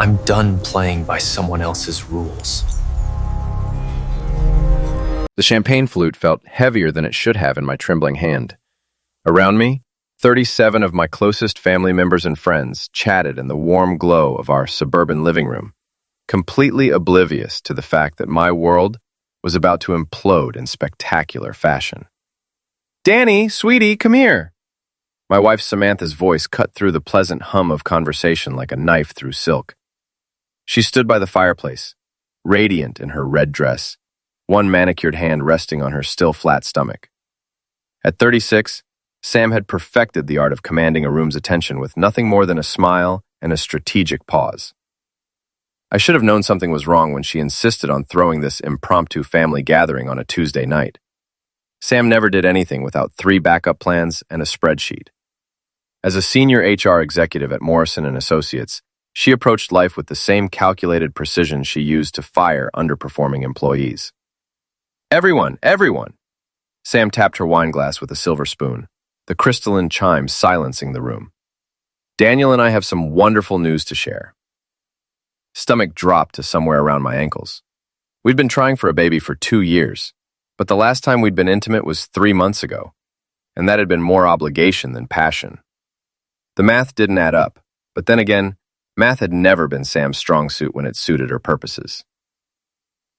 I'm done playing by someone else's rules. The champagne flute felt heavier than it should have in my trembling hand. Around me, 37 of my closest family members and friends chatted in the warm glow of our suburban living room, completely oblivious to the fact that my world was about to implode in spectacular fashion. "Danny, sweetie, come here." My wife Samantha's voice cut through the pleasant hum of conversation like a knife through silk. She stood by the fireplace, radiant in her red dress, one manicured hand resting on her still flat stomach. At 36, Sam had perfected the art of commanding a room's attention with nothing more than a smile and a strategic pause. I should have known something was wrong when she insisted on throwing this impromptu family gathering on a Tuesday night. Sam never did anything without 3 backup plans and a spreadsheet. As a senior HR executive at Morrison & Associates, she approached life with the same calculated precision she used to fire underperforming employees. Everyone! Sam tapped her wine glass with a silver spoon, the crystalline chime silencing the room. "Daniel and I have some wonderful news to share." Stomach dropped to somewhere around my ankles. We'd been trying for a baby for 2 years, but the last time we'd been intimate was 3 months ago, and that had been more obligation than passion. The math didn't add up, but then again, math had never been Sam's strong suit when it suited her purposes.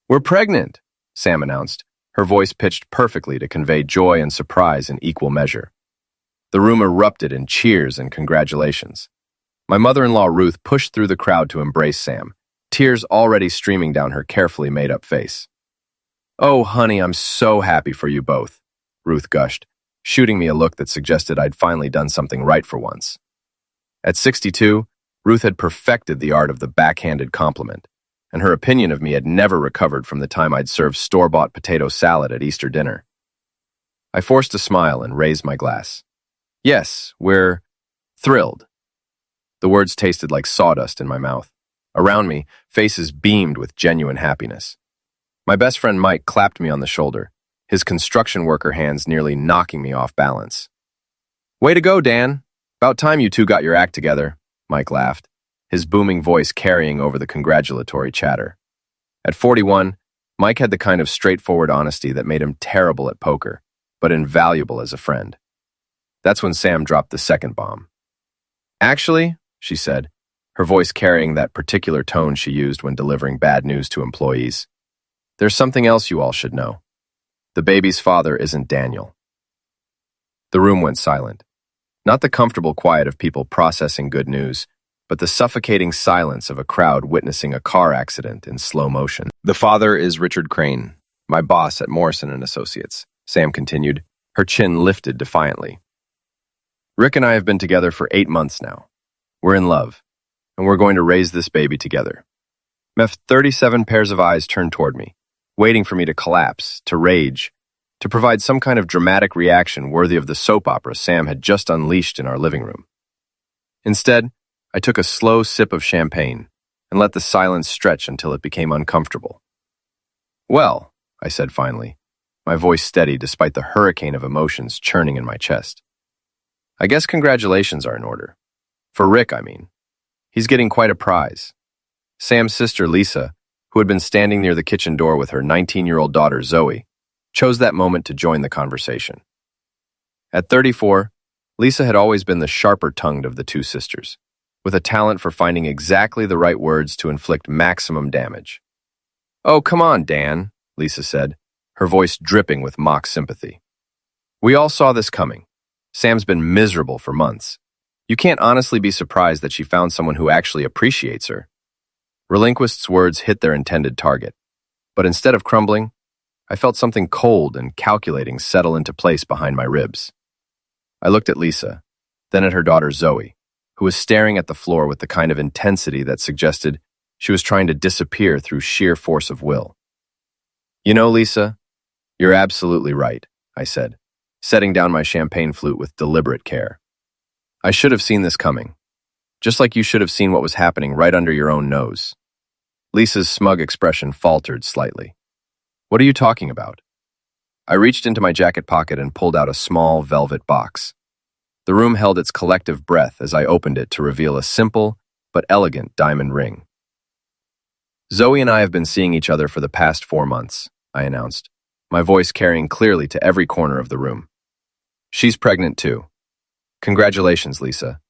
"We're pregnant," Sam announced, her voice pitched perfectly to convey joy and surprise in equal measure. The room erupted in cheers and congratulations. My mother-in-law Ruth pushed through the crowd to embrace Sam, tears already streaming down her carefully made-up face. "Oh, honey, I'm so happy for you both," Ruth gushed, shooting me a look that suggested I'd finally done something right for once. At 62, Ruth had perfected the art of the backhanded compliment, and her opinion of me had never recovered from the time I'd served store-bought potato salad at Easter dinner. I forced a smile and raised my glass. "Yes, we're thrilled." The words tasted like sawdust in my mouth. Around me, faces beamed with genuine happiness. My best friend Mike clapped me on the shoulder, his construction worker hands nearly knocking me off balance. "Way to go, Dan. About time you two got your act together," Mike laughed, his booming voice carrying over the congratulatory chatter. At 41, Mike had the kind of straightforward honesty that made him terrible at poker, but invaluable as a friend. That's when Sam dropped the second bomb. "Actually," she said, her voice carrying that particular tone she used when delivering bad news to employees, "there's something else you all should know. The baby's father isn't Daniel." The room went silent. Not the comfortable quiet of people processing good news, but the suffocating silence of a crowd witnessing a car accident in slow motion. "The father is Richard Crane, my boss at Morrison & Associates," Sam continued, her chin lifted defiantly. "Rick and I have been together for 8 months now. We're in love, and we're going to raise this baby together." 37 pairs of eyes turned toward me, waiting for me to collapse, to rage, to provide some kind of dramatic reaction worthy of the soap opera Sam had just unleashed in our living room. Instead, I took a slow sip of champagne and let the silence stretch until it became uncomfortable. "Well," I said finally, my voice steady despite the hurricane of emotions churning in my chest, "I guess congratulations are in order. For Rick, I mean. He's getting quite a prize." Sam's sister, Lisa, who had been standing near the kitchen door with her 19-year-old daughter, Zoe, chose that moment to join the conversation. At 34, Lisa had always been the sharper-tongued of the two sisters, with a talent for finding exactly the right words to inflict maximum damage. "Oh, come on, Dan," Lisa said, her voice dripping with mock sympathy. "We all saw this coming. Sam's been miserable for months. You can't honestly be surprised that she found someone who actually appreciates her." Relinquist's words hit their intended target, but instead of crumbling, I felt something cold and calculating settle into place behind my ribs. I looked at Lisa, then at her daughter Zoe, who was staring at the floor with the kind of intensity that suggested she was trying to disappear through sheer force of will. "You know, Lisa, you're absolutely right," I said, setting down my champagne flute with deliberate care. "I should have seen this coming, just like you should have seen what was happening right under your own nose." Lisa's smug expression faltered slightly. "What are you talking about?" I reached into my jacket pocket and pulled out a small velvet box. The room held its collective breath as I opened it to reveal a simple but elegant diamond ring. Zoe and I have been seeing each other for the past 4 months, I announced, my voice carrying clearly to every corner of the room. She's pregnant too. Congratulations, Lisa.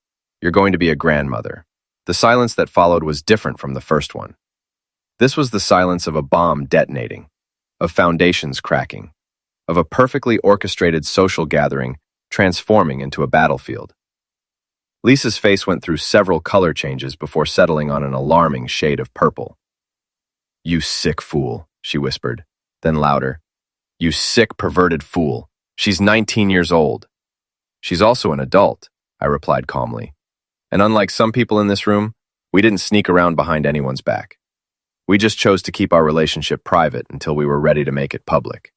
You're going to be a grandmother. The silence that followed was different from the first one. This was the silence of a bomb detonating, of foundations cracking, of a perfectly orchestrated social gathering transforming into a battlefield. Lisa's face went through several color changes before settling on an alarming shade of purple. "You sick fool," she whispered, then louder. "You sick, perverted fool. She's 19 years old." "She's also an adult," I replied calmly. And unlike some people in this room, we didn't sneak around behind anyone's back. We just chose to keep our relationship private until we were ready to make it public.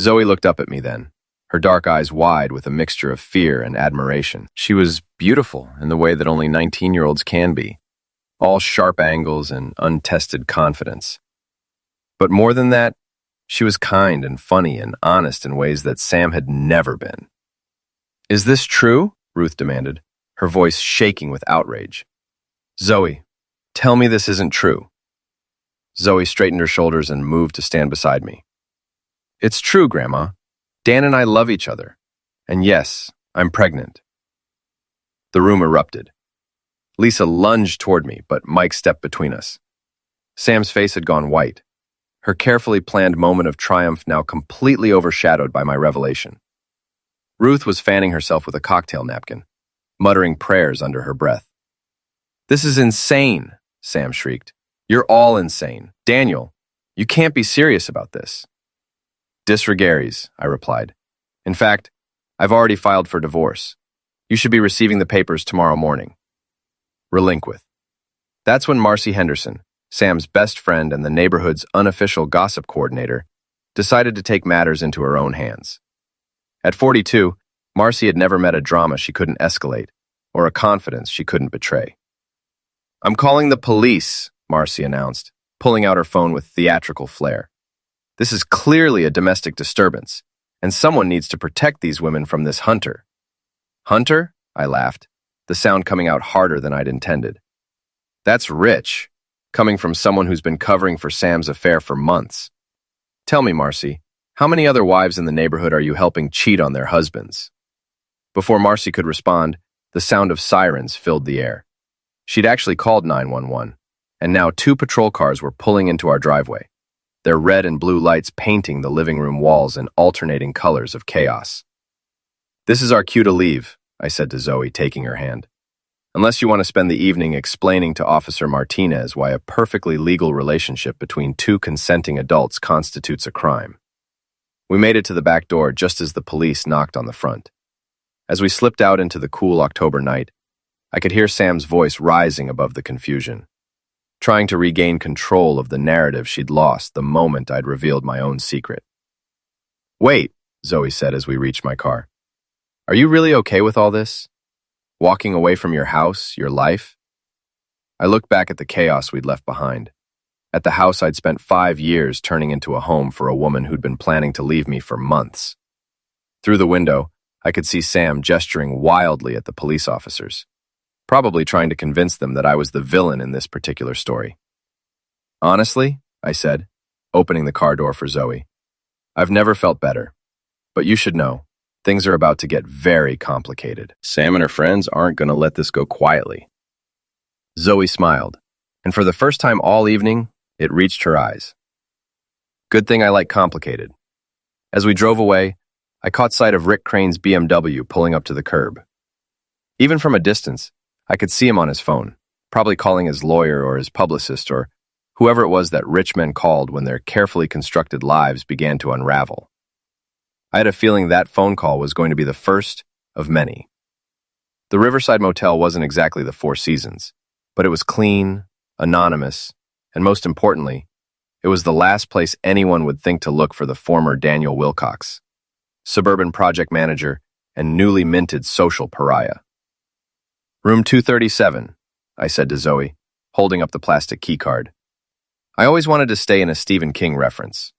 Zoe looked up at me then, her dark eyes wide with a mixture of fear and admiration. She was beautiful in the way that only 19-year-olds can be, all sharp angles and untested confidence. But more than that, she was kind and funny and honest in ways that Sam had never been. "Is this true?" Ruth demanded, her voice shaking with outrage. "Zoe, tell me this isn't true." Zoe straightened her shoulders and moved to stand beside me. "It's true, Grandma. Dan and I love each other. And yes, I'm pregnant." The room erupted. Lisa lunged toward me, but Mike stepped between us. Sam's face had gone white, her carefully planned moment of triumph now completely overshadowed by my revelation. Ruth was fanning herself with a cocktail napkin, muttering prayers under her breath. "This is insane," Sam shrieked. "You're all insane. Daniel, you can't be serious about this." "Disregaries," I replied. "In fact, I've already filed for divorce. You should be receiving the papers tomorrow morning." Relinquith. That's when Marcy Henderson, Sam's best friend and the neighborhood's unofficial gossip coordinator, decided to take matters into her own hands. At 42, Marcy had never met a drama she couldn't escalate, or a confidence she couldn't betray. "I'm calling the police," Marcy announced, pulling out her phone with theatrical flair. "This is clearly a domestic disturbance, and someone needs to protect these women from this hunter." "Hunter?" I laughed, the sound coming out harder than I'd intended. "That's rich, coming from someone who's been covering for Sam's affair for months. Tell me, Marcy, how many other wives in the neighborhood are you helping cheat on their husbands?" Before Marcy could respond, the sound of sirens filled the air. She'd actually called 911, and now 2 patrol cars were pulling into our driveway, their red and blue lights painting the living room walls in alternating colors of chaos. "This is our cue to leave," I said to Zoe, taking her hand. "Unless you want to spend the evening explaining to Officer Martinez why a perfectly legal relationship between 2 consenting adults constitutes a crime." We made it to the back door just as the police knocked on the front. As we slipped out into the cool October night, I could hear Sam's voice rising above the confusion, trying to regain control of the narrative she'd lost the moment I'd revealed my own secret. "Wait," Zoe said as we reached my car. "Are you really okay with all this? Walking away from your house, your life?" I looked back at the chaos we'd left behind, at the house I'd spent 5 years turning into a home for a woman who'd been planning to leave me for months. Through the window, I could see Sam gesturing wildly at the police officers, probably trying to convince them that I was the villain in this particular story. "Honestly," I said, opening the car door for Zoe, "I've never felt better. But you should know, things are about to get very complicated. Sam and her friends aren't going to let this go quietly." Zoe smiled, and for the first time all evening, it reached her eyes. Good thing I like complicated. As we drove away, I caught sight of Rick Crane's BMW pulling up to the curb. Even from a distance, I could see him on his phone, probably calling his lawyer or his publicist or whoever it was that rich men called when their carefully constructed lives began to unravel. I had a feeling that phone call was going to be the first of many. The Riverside Motel wasn't exactly the Four Seasons, but it was clean, anonymous, and most importantly, it was the last place anyone would think to look for the former Daniel Wilcox, suburban project manager and newly minted social pariah. "Room 237, I said to Zoe, holding up the plastic keycard. I always wanted to stay in a Stephen King reference.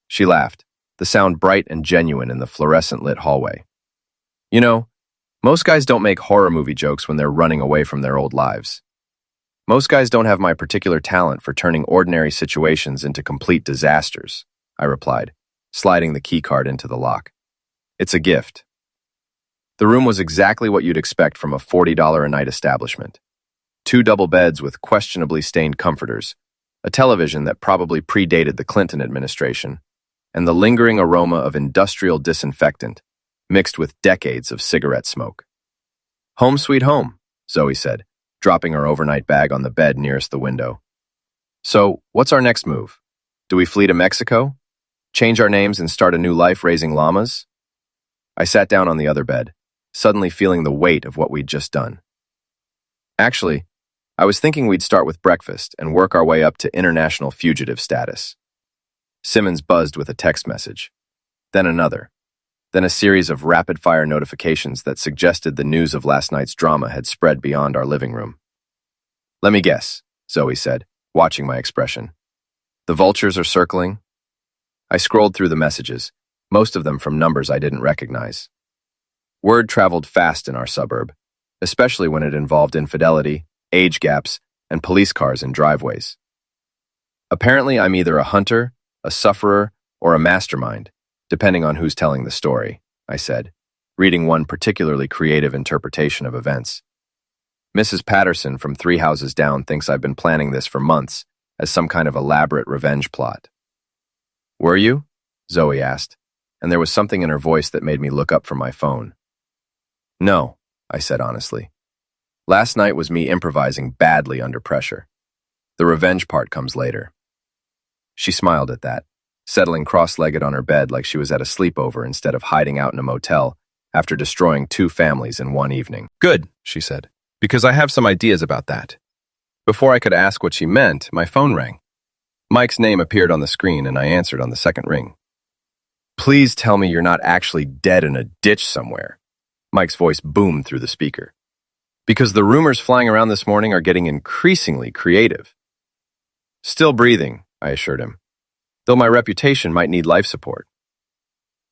She laughed, the sound bright and genuine in the fluorescent-lit hallway. "You know, most guys don't make horror movie jokes when they're running away from their old lives. Most guys don't have my particular talent for turning ordinary situations into complete disasters, I replied, sliding the keycard into the lock. It's a gift. The room was exactly what you'd expect from a $40 a night establishment. 2 double beds with questionably stained comforters, a television that probably predated the Clinton administration, and the lingering aroma of industrial disinfectant mixed with decades of cigarette smoke. Home sweet home, Zoe said, dropping her overnight bag on the bed nearest the window. So, what's our next move? Do we flee to Mexico? Change our names and start a new life raising llamas? I sat down on the other bed, suddenly feeling the weight of what we'd just done. Actually, I was thinking we'd start with breakfast and work our way up to international fugitive status. Simmons buzzed with a text message, then another, then a series of rapid-fire notifications that suggested the news of last night's drama had spread beyond our living room. Let me guess, Zoe said, watching my expression. The vultures are circling? I scrolled through the messages, most of them from numbers I didn't recognize. Word traveled fast in our suburb, especially when it involved infidelity, age gaps, and police cars in driveways. Apparently, I'm either a hunter, a sufferer, or a mastermind, depending on who's telling the story, I said, reading one particularly creative interpretation of events. Mrs. Patterson from 3 houses down thinks I've been planning this for months as some kind of elaborate revenge plot. Were you? Zoe asked, and there was something in her voice that made me look up from my phone. No, I said honestly. Last night was me improvising badly under pressure. The revenge part comes later. She smiled at that, settling cross-legged on her bed like she was at a sleepover instead of hiding out in a motel after destroying 2 families in one evening. Good, she said, because I have some ideas about that. Before I could ask what she meant, my phone rang. Mike's name appeared on the screen and I answered on the second ring. Please tell me you're not actually dead in a ditch somewhere. Mike's voice boomed through the speaker. Because the rumors flying around this morning are getting increasingly creative. Still breathing, I assured him, though my reputation might need life support.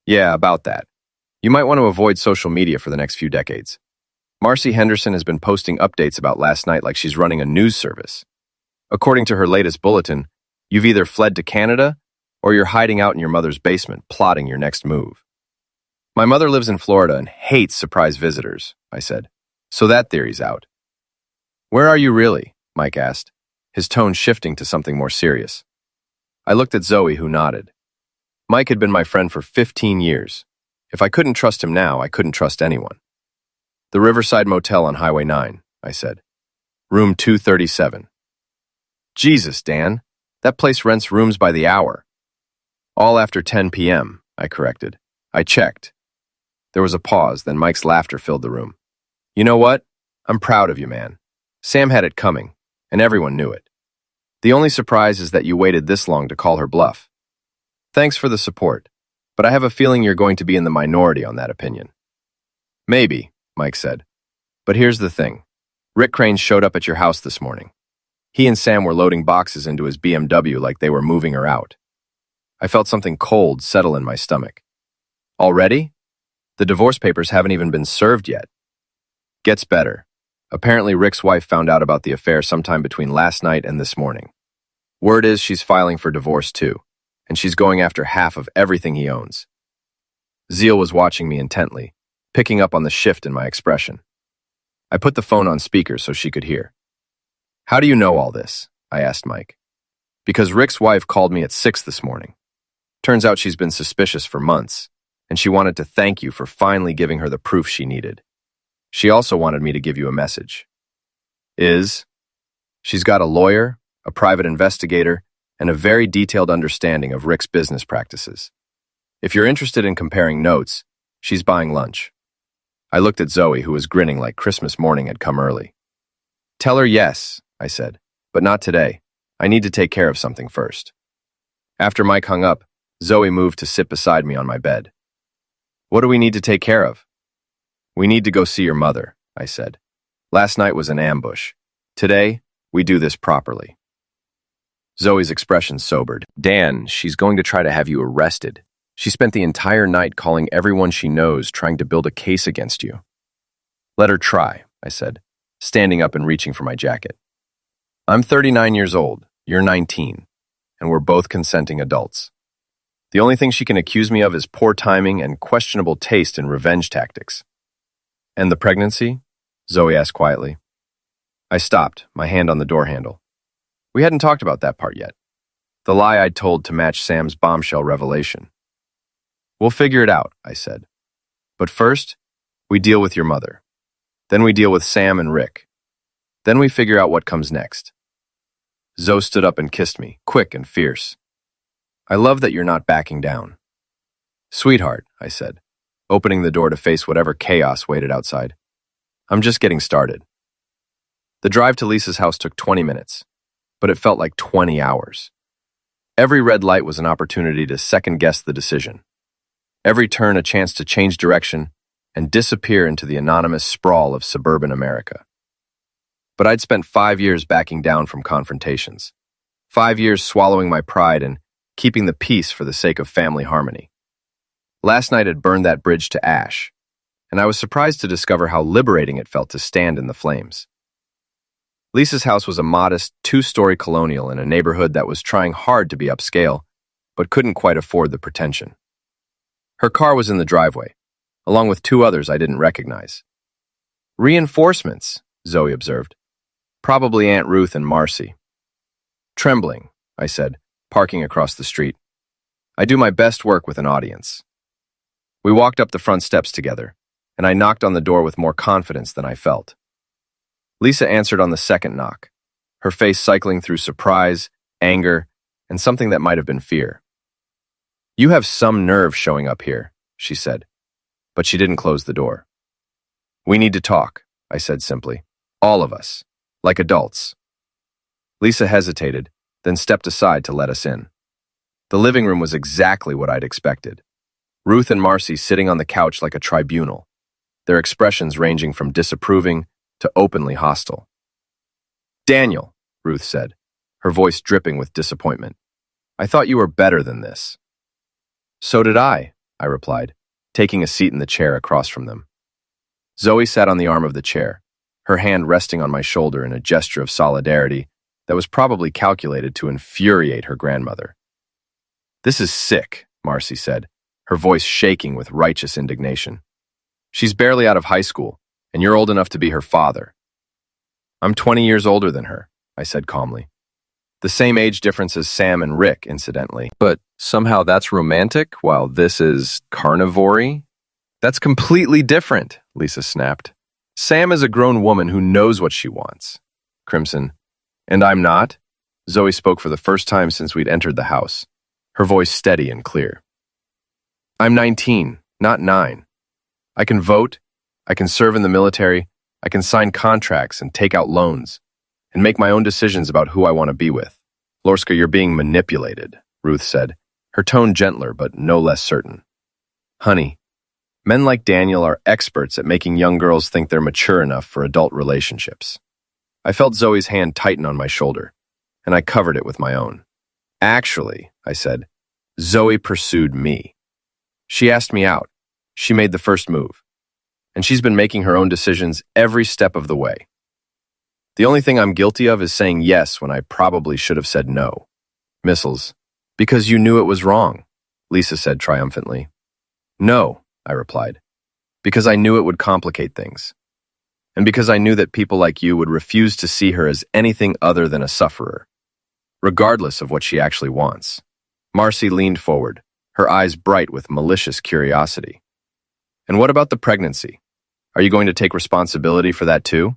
Yeah, about that. You might want to avoid social media for the next few decades. Marcy Henderson has been posting updates about last night like she's running a news service. According to her latest bulletin, you've either fled to Canada or you're hiding out in your mother's basement, plotting your next move. My mother lives in Florida and hates surprise visitors, I said. So that theory's out. Where are you really? Mike asked, his tone shifting to something more serious. I looked at Zoe, who nodded. Mike had been my friend for 15 years. If I couldn't trust him now, I couldn't trust anyone. The Riverside Motel on Highway 9, I said. Room 237. Jesus, Dan, that place rents rooms by the hour. All after 10 p.m., I corrected. I checked. There was a pause, then Mike's laughter filled the room. You know what? I'm proud of you, man. Sam had it coming, and everyone knew it. The only surprise is that you waited this long to call her bluff. Thanks for the support, but I have a feeling you're going to be in the minority on that opinion. Maybe, Mike said. But here's the thing. Rick Crane showed up at your house this morning. He and Sam were loading boxes into his BMW like they were moving her out. I felt something cold settle in my stomach. Already? The divorce papers haven't even been served yet. Gets better. Apparently Rick's wife found out about the affair sometime between last night and this morning. Word is she's filing for divorce too, and she's going after half of everything he owns. Zeal was watching me intently, picking up on the shift in my expression. I put the phone on speaker so she could hear. How do you know all this? I asked Mike. Because Rick's wife called me at 6 this morning. Turns out she's been suspicious for months, and she wanted to thank you for finally giving her the proof she needed. She also wanted me to give you a message. She's got a lawyer, a private investigator, and a very detailed understanding of Rick's business practices. If you're interested in comparing notes, she's buying lunch. I looked at Zoe, who was grinning like Christmas morning had come early. Tell her yes, I said, but not today. I need to take care of something first. After Mike hung up, Zoe moved to sit beside me on my bed. What do we need to take care of? We need to go see your mother, I said. Last night was an ambush. Today, we do this properly. Zoe's expression sobered. Dan, she's going to try to have you arrested. She spent the entire night calling everyone she knows, trying to build a case against you. Let her try, I said, standing up and reaching for my jacket. I'm 39 years old, you're 19, and we're both consenting adults. The only thing she can accuse me of is poor timing and questionable taste in revenge tactics. And the pregnancy? Zoe asked quietly. I stopped, my hand on the door handle. We hadn't talked about that part yet. The lie I'd told to match Sam's bombshell revelation. We'll figure it out, I said. But first, we deal with your mother. Then we deal with Sam and Rick. Then we figure out what comes next. Zoe stood up and kissed me, quick and fierce. I love that you're not backing down. Sweetheart, I said, opening the door to face whatever chaos waited outside. I'm just getting started. The drive to Lisa's house took 20 minutes, but it felt like 20 hours. Every red light was an opportunity to second-guess the decision. Every turn a chance to change direction and disappear into the anonymous sprawl of suburban America. But I'd spent 5 years backing down from confrontations. 5 years swallowing my pride and keeping the peace for the sake of family harmony. Last night had burned that bridge to ash, and I was surprised to discover how liberating it felt to stand in the flames. Lisa's house was a modest, 2-story colonial in a neighborhood that was trying hard to be upscale, but couldn't quite afford the pretension. Her car was in the driveway, along with 2 others I didn't recognize. Reinforcements, Zoe observed. Probably Aunt Ruth and Marcy. Trembling, I said, parking across the street. I do my best work with an audience. We walked up the front steps together, and I knocked on the door with more confidence than I felt. Lisa answered on the second knock, her face cycling through surprise, anger, and something that might have been fear. You have some nerve showing up here, she said, but she didn't close the door. We need to talk, I said simply. All of us, like adults. Lisa hesitated, then stepped aside to let us in. The living room was exactly what I'd expected. Ruth and Marcy sitting on the couch like a tribunal, their expressions ranging from disapproving to openly hostile. Daniel, Ruth said, her voice dripping with disappointment. I thought you were better than this. So did I replied, taking a seat in the chair across from them. Zoe sat on the arm of the chair, her hand resting on my shoulder in a gesture of solidarity that was probably calculated to infuriate her grandmother. This is sick, Marcy said, her voice shaking with righteous indignation. She's barely out of high school, and you're old enough to be her father. I'm 20 years older than her, I said calmly. The same age difference as Sam and Rick, incidentally. But somehow that's romantic, while this is carnivory? That's completely different, Lisa snapped. Sam is a grown woman who knows what she wants. Crimson. And I'm not? Zoe spoke for the first time since we'd entered the house, her voice steady and clear. I'm 19, not 9. I can vote, I can serve in the military, I can sign contracts and take out loans, and make my own decisions about who I want to be with. Lorska, you're being manipulated, Ruth said, her tone gentler but no less certain. Honey, men like Daniel are experts at making young girls think they're mature enough for adult relationships. I felt Zoe's hand tighten on my shoulder, and I covered it with my own. Actually, I said, Zoe pursued me. She asked me out. She made the first move. And she's been making her own decisions every step of the way. The only thing I'm guilty of is saying yes when I probably should have said no. Missiles. Because you knew it was wrong, Lisa said triumphantly. No, I replied. Because I knew it would complicate things. And because I knew that people like you would refuse to see her as anything other than a sufferer, regardless of what she actually wants. Marcy leaned forward, her eyes bright with malicious curiosity. And what about the pregnancy? Are you going to take responsibility for that too?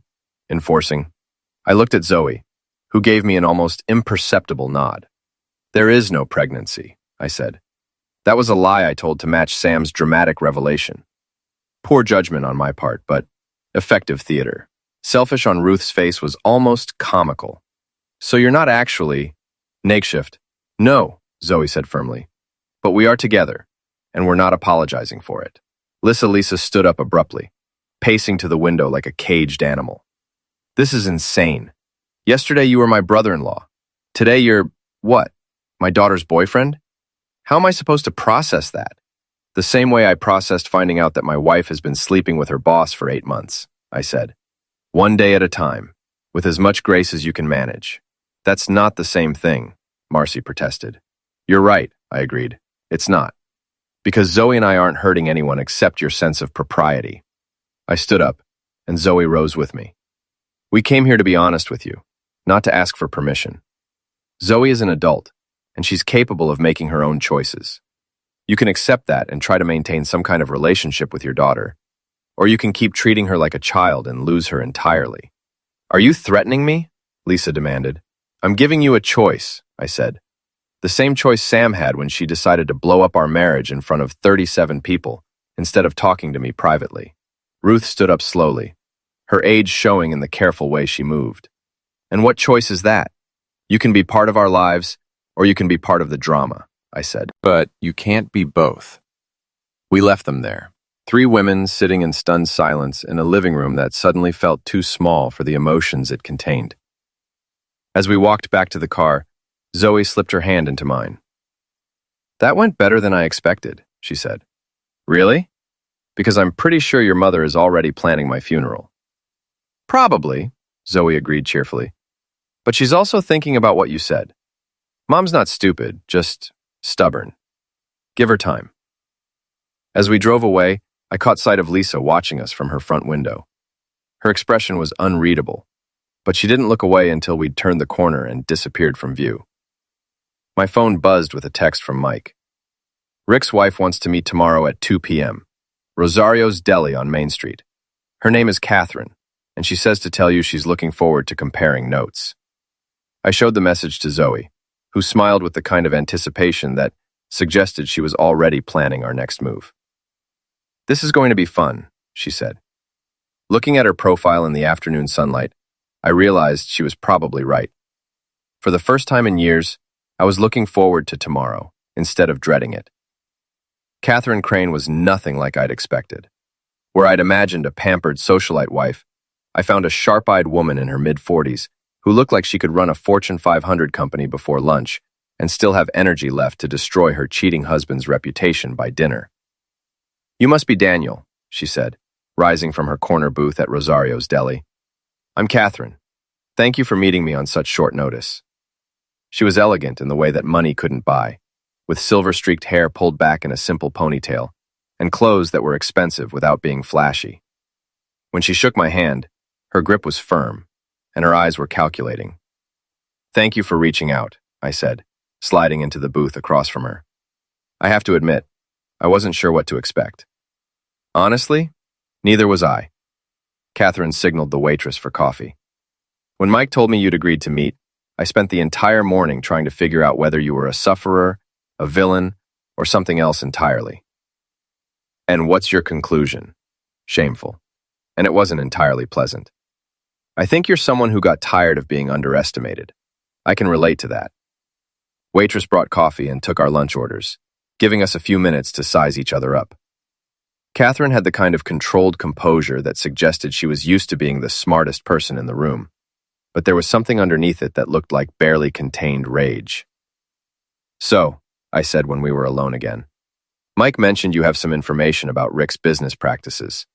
Enforcing. I looked at Zoe, who gave me an almost imperceptible nod. There is no pregnancy, I said. That was a lie I told to match Sam's dramatic revelation. Poor judgment on my part, but effective theater. Selfish on Ruth's face was almost comical. So you're not actually... Nakeshift. No, Zoe said firmly. But we are together, and we're not apologizing for it. Lisa stood up abruptly, pacing to the window like a caged animal. This is insane. Yesterday you were my brother-in-law. Today you're, what, my daughter's boyfriend? How am I supposed to process that? The same way I processed finding out that my wife has been sleeping with her boss for 8 months, I said. One day at a time. with as much grace as you can manage. That's not the same thing, Marcy protested. You're right, I agreed. It's not. Because Zoe and I aren't hurting anyone except your sense of propriety. I stood up, and Zoe rose with me. We came here to be honest with you, not to ask for permission. Zoe is an adult, and she's capable of making her own choices. You can accept that and try to maintain some kind of relationship with your daughter, or you can keep treating her like a child and lose her entirely. Are you threatening me? Lisa demanded. I'm giving you a choice, I said. The same choice Sam had when she decided to blow up our marriage in front of 37 people instead of talking to me privately. Ruth stood up slowly, her age showing in the careful way she moved. And what choice is that? You can be part of our lives, or you can be part of the drama, I said. But you can't be both. We left them there, 3 women sitting in stunned silence in a living room that suddenly felt too small for the emotions it contained. As we walked back to the car, Zoe slipped her hand into mine. That went better than I expected, she said. Really? Because I'm pretty sure your mother is already planning my funeral. Probably, Zoe agreed cheerfully. But she's also thinking about what you said. Mom's not stupid, just stubborn. Give her time. As we drove away, I caught sight of Lisa watching us from her front window. Her expression was unreadable, but she didn't look away until we'd turned the corner and disappeared from view. My phone buzzed with a text from Mike. Rick's wife wants to meet tomorrow at 2 p.m. Rosario's Deli on Main Street. Her name is Catherine, and she says to tell you she's looking forward to comparing notes. I showed the message to Zoe, who smiled with the kind of anticipation that suggested she was already planning our next move. This is going to be fun, she said. Looking at her profile in the afternoon sunlight, I realized she was probably right. For the first time in years, I was looking forward to tomorrow instead of dreading it. Catherine Crane was nothing like I'd expected. Where I'd imagined a pampered socialite wife, I found a sharp-eyed woman in her mid-40s who looked like she could run a Fortune 500 company before lunch and still have energy left to destroy her cheating husband's reputation by dinner. You must be Daniel, she said, rising from her corner booth at Rosario's Deli. I'm Catherine. Thank you for meeting me on such short notice. She was elegant in the way that money couldn't buy, with silver-streaked hair pulled back in a simple ponytail, and clothes that were expensive without being flashy. When she shook my hand, her grip was firm, and her eyes were calculating. Thank you for reaching out, I said, sliding into the booth across from her. I have to admit, I wasn't sure what to expect. Honestly, neither was I. Catherine signaled the waitress for coffee. When Mike told me you'd agreed to meet, I spent the entire morning trying to figure out whether you were a sufferer, a villain, or something else entirely. And what's your conclusion? Shameful. And it wasn't entirely pleasant. I think you're someone who got tired of being underestimated. I can relate to that. Waitress brought coffee and took our lunch orders, giving us a few minutes to size each other up. Catherine had the kind of controlled composure that suggested she was used to being the smartest person in the room, but there was something underneath it that looked like barely contained rage. So, I said when we were alone again, Mike mentioned you have some information about Rick's business practices.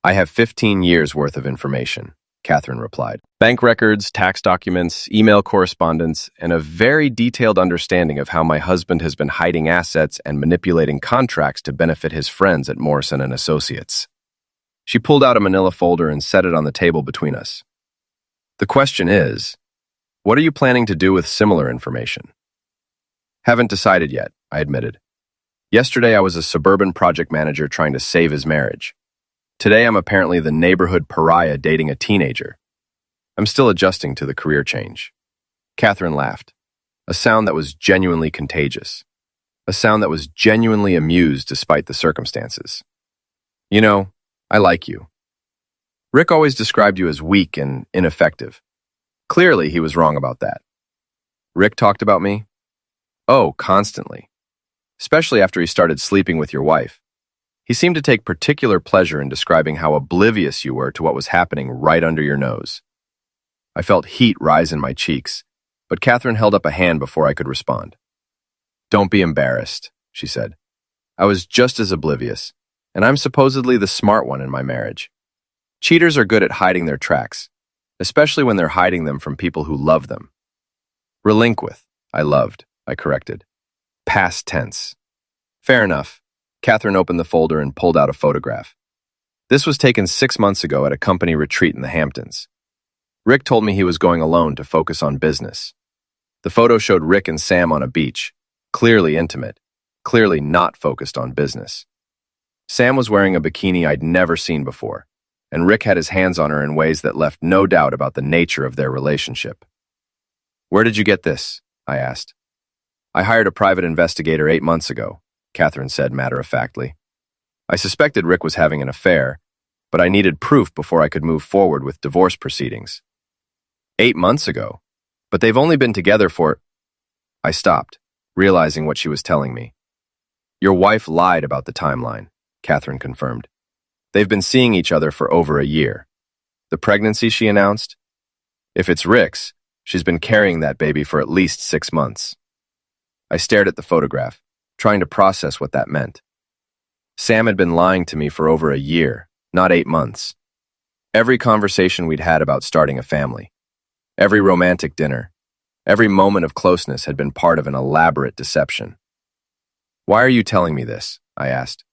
I have 15 years' worth of information, Catherine replied. Bank records, tax documents, email correspondence, and a very detailed understanding of how my husband has been hiding assets and manipulating contracts to benefit his friends at Morrison & Associates. She pulled out a manila folder and set it on the table between us. The question is, what are you planning to do with similar information? Haven't decided yet, I admitted. Yesterday I was a suburban project manager trying to save his marriage. Today I'm apparently the neighborhood pariah dating a teenager. I'm still adjusting to the career change. Catherine laughed, a sound that was genuinely contagious, a sound that was genuinely amused despite the circumstances. You know, I like you. Rick always described you as weak and ineffective. Clearly, he was wrong about that. Rick talked about me? Oh, constantly. Especially after he started sleeping with your wife. He seemed to take particular pleasure in describing how oblivious you were to what was happening right under your nose. I felt heat rise in my cheeks, but Catherine held up a hand before I could respond. Don't be embarrassed, she said. I was just as oblivious, and I'm supposedly the smart one in my marriage. Cheaters are good at hiding their tracks, especially when they're hiding them from people who love them. Relinquith, I loved, I corrected. Past tense. Fair enough. Catherine opened the folder and pulled out a photograph. This was taken 6 months ago at a company retreat in the Hamptons. Rick told me he was going alone to focus on business. The photo showed Rick and Sam on a beach, clearly intimate, clearly not focused on business. Sam was wearing a bikini I'd never seen before, and Rick had his hands on her in ways that left no doubt about the nature of their relationship. "Where did you get this?" I asked. "I hired a private investigator 8 months ago," Catherine said matter-of-factly. I suspected Rick was having an affair, but I needed proof before I could move forward with divorce proceedings. 8 months ago? But they've only been together for... I stopped, realizing what she was telling me. "Your wife lied about the timeline," Catherine confirmed. "They've been seeing each other for over a year. The pregnancy she announced? If it's Rick's, she's been carrying that baby for at least 6 months." I stared at the photograph, trying to process what that meant. Sam had been lying to me for over a year, not 8 months. Every conversation we'd had about starting a family, every romantic dinner, every moment of closeness had been part of an elaborate deception. "Why are you telling me this?" I asked.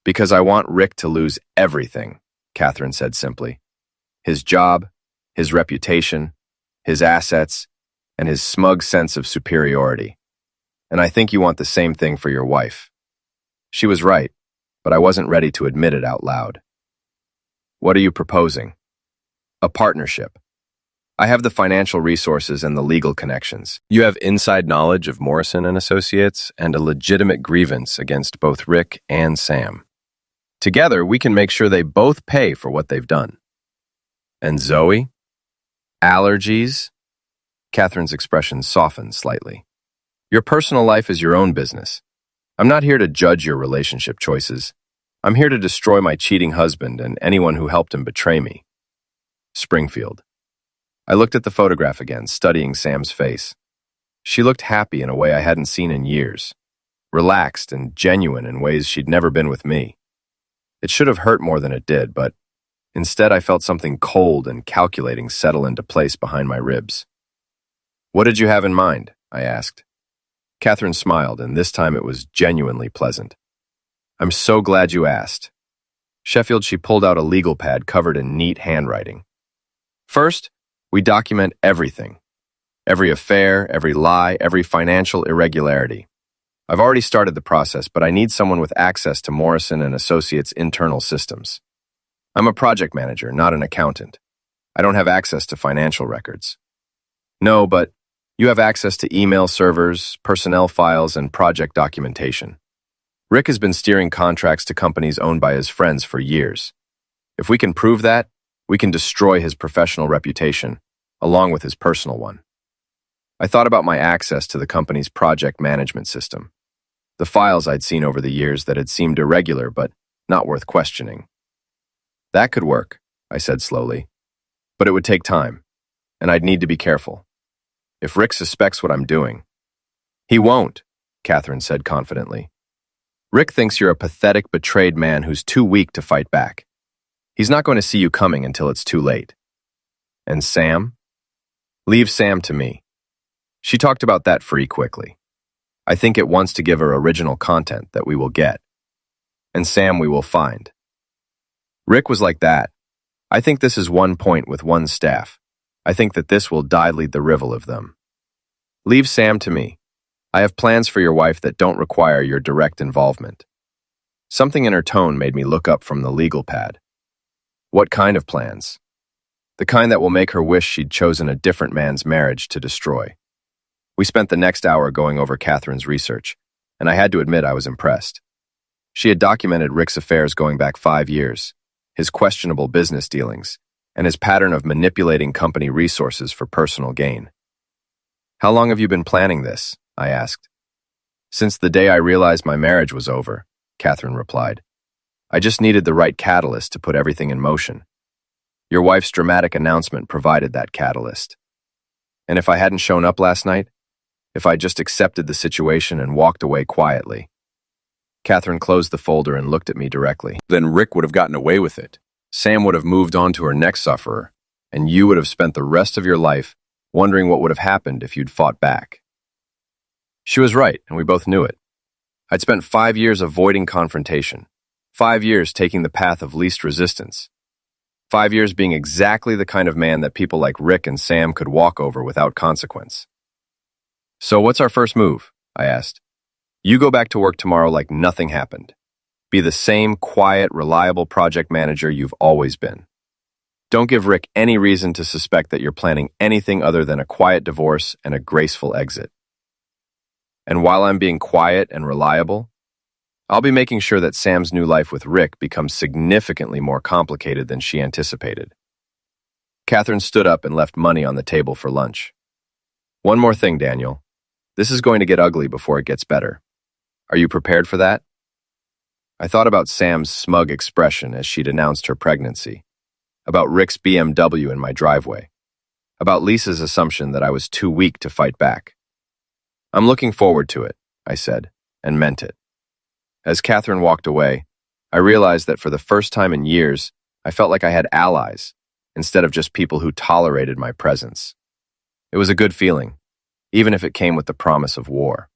"Because I want Rick to lose everything," Catherine said simply. "His job, his reputation, his assets, and his smug sense of superiority. And I think you want the same thing for your wife." She was right, but I wasn't ready to admit it out loud. "What are you proposing?" "A partnership. I have the financial resources and the legal connections. You have inside knowledge of Morrison and Associates and a legitimate grievance against both Rick and Sam. Together, we can make sure they both pay for what they've done." "And Zoe? Allergies?" Catherine's expression softened slightly. "Your personal life is your own business. I'm not here to judge your relationship choices. I'm here to destroy my cheating husband and anyone who helped him betray me." Springfield. I looked at the photograph again, studying Sam's face. She looked happy in a way I hadn't seen in years, relaxed and genuine in ways she'd never been with me. It should have hurt more than it did, but instead I felt something cold and calculating settle into place behind my ribs. "What did you have in mind?" I asked. Catherine smiled, and this time it was genuinely pleasant. "I'm so glad you asked." Sheffield, she pulled out a legal pad covered in neat handwriting. "First, we document everything. Every affair, every lie, every financial irregularity. I've already started the process, but I need someone with access to Morrison and Associates' internal systems. I'm a project manager, not an accountant. I don't have access to financial records." "No, but you have access to email servers, personnel files, and project documentation. Rick has been steering contracts to companies owned by his friends for years. If we can prove that, we can destroy his professional reputation, along with his personal one." I thought about my access to the company's project management system, the files I'd seen over the years that had seemed irregular but not worth questioning. "That could work," I said slowly, "but it would take time, and I'd need to be careful. If Rick suspects what I'm doing..." "He won't," Catherine said confidently. "Rick thinks you're a pathetic, betrayed man who's too weak to fight back. He's not going to see you coming until it's too late." "And Sam?" "Leave Sam to me. She talked about that free quickly. I think it wants to give her original content that we will get. And Sam we will find. Rick was like that. I think this is one point with one staff. I think that this will dilute the rival of them. Leave Sam to me. I have plans for your wife that don't require your direct involvement." Something in her tone made me look up from the legal pad. "What kind of plans?" "The kind that will make her wish she'd chosen a different man's marriage to destroy." We spent the next hour going over Catherine's research, and I had to admit I was impressed. She had documented Rick's affairs going back 5 years, his questionable business dealings, and his pattern of manipulating company resources for personal gain. "How long have you been planning this?" I asked. "Since the day I realized my marriage was over," Catherine replied. "I just needed the right catalyst to put everything in motion. Your wife's dramatic announcement provided that catalyst. And if I hadn't shown up last night, if I just accepted the situation and walked away quietly..." Catherine closed the folder and looked at me directly. "Then Rick would have gotten away with it. Sam would have moved on to her next sufferer, and you would have spent the rest of your life wondering what would have happened if you'd fought back. She was right, and we both knew it. I'd spent 5 years avoiding confrontation, 5 years taking the path of least resistance, 5 years being exactly the kind of man that people like Rick and Sam could walk over without consequence. "So what's our first move?" I asked. "You go back to work tomorrow like nothing happened. Be the same quiet, reliable project manager you've always been. Don't give Rick any reason to suspect that you're planning anything other than a quiet divorce and a graceful exit. And while I'm being quiet and reliable, I'll be making sure that Sam's new life with Rick becomes significantly more complicated than she anticipated." Catherine stood up and left money on the table for lunch. "One more thing, Daniel. This is going to get ugly before it gets better. Are you prepared for that?" I thought about Sam's smug expression as she'd announced her pregnancy, about Rick's BMW in my driveway, about Lisa's assumption that I was too weak to fight back. "I'm looking forward to it," I said, and meant it. As Catherine walked away, I realized that for the first time in years, I felt like I had allies, instead of just people who tolerated my presence. It was a good feeling, even if it came with the promise of war.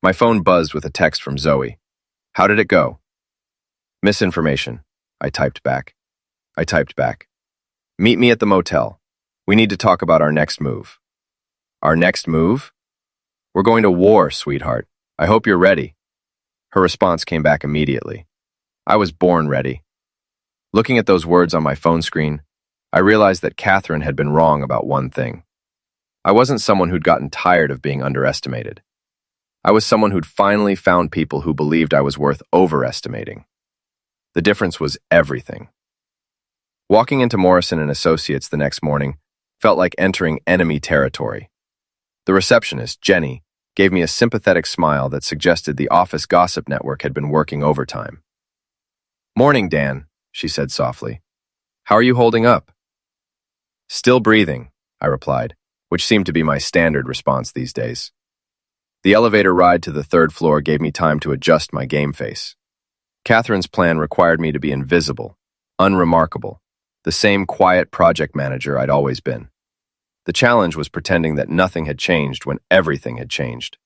My phone buzzed with a text from Zoe. "How did it go?" "Misinformation," I typed back. "Meet me at the motel. We need to talk about our next move." "Our next move?" "We're going to war, sweetheart. I hope you're ready." Her response came back immediately. I was born ready. Looking at those words on my phone screen, I realized that Catherine had been wrong about one thing. I wasn't someone who'd gotten tired of being underestimated. I was someone who'd finally found people who believed I was worth overestimating. The difference was everything. Walking into Morrison & Associates the next morning felt like entering enemy territory. The receptionist, Jenny, gave me a sympathetic smile that suggested the office gossip network had been working overtime. "Morning, Dan," she said softly. "How are you holding up?" "Still breathing," I replied, which seemed to be my standard response these days. The elevator ride to the third floor gave me time to adjust my game face. Catherine's plan required me to be invisible, unremarkable, the same quiet project manager I'd always been. The challenge was pretending that nothing had changed when everything had changed.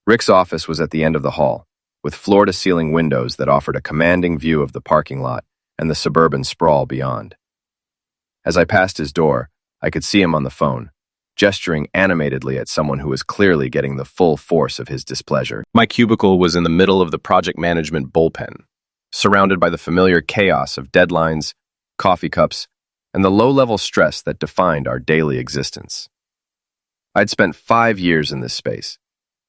Rick's office was at the end of the hall, with floor-to-ceiling windows that offered a commanding view of the parking lot and the suburban sprawl beyond. As I passed his door, I could see him on the phone, gesturing animatedly at someone who was clearly getting the full force of his displeasure. My cubicle was in the middle of the project management bullpen, surrounded by the familiar chaos of deadlines, coffee cups, and the low-level stress that defined our daily existence. I'd spent 5 years in this space,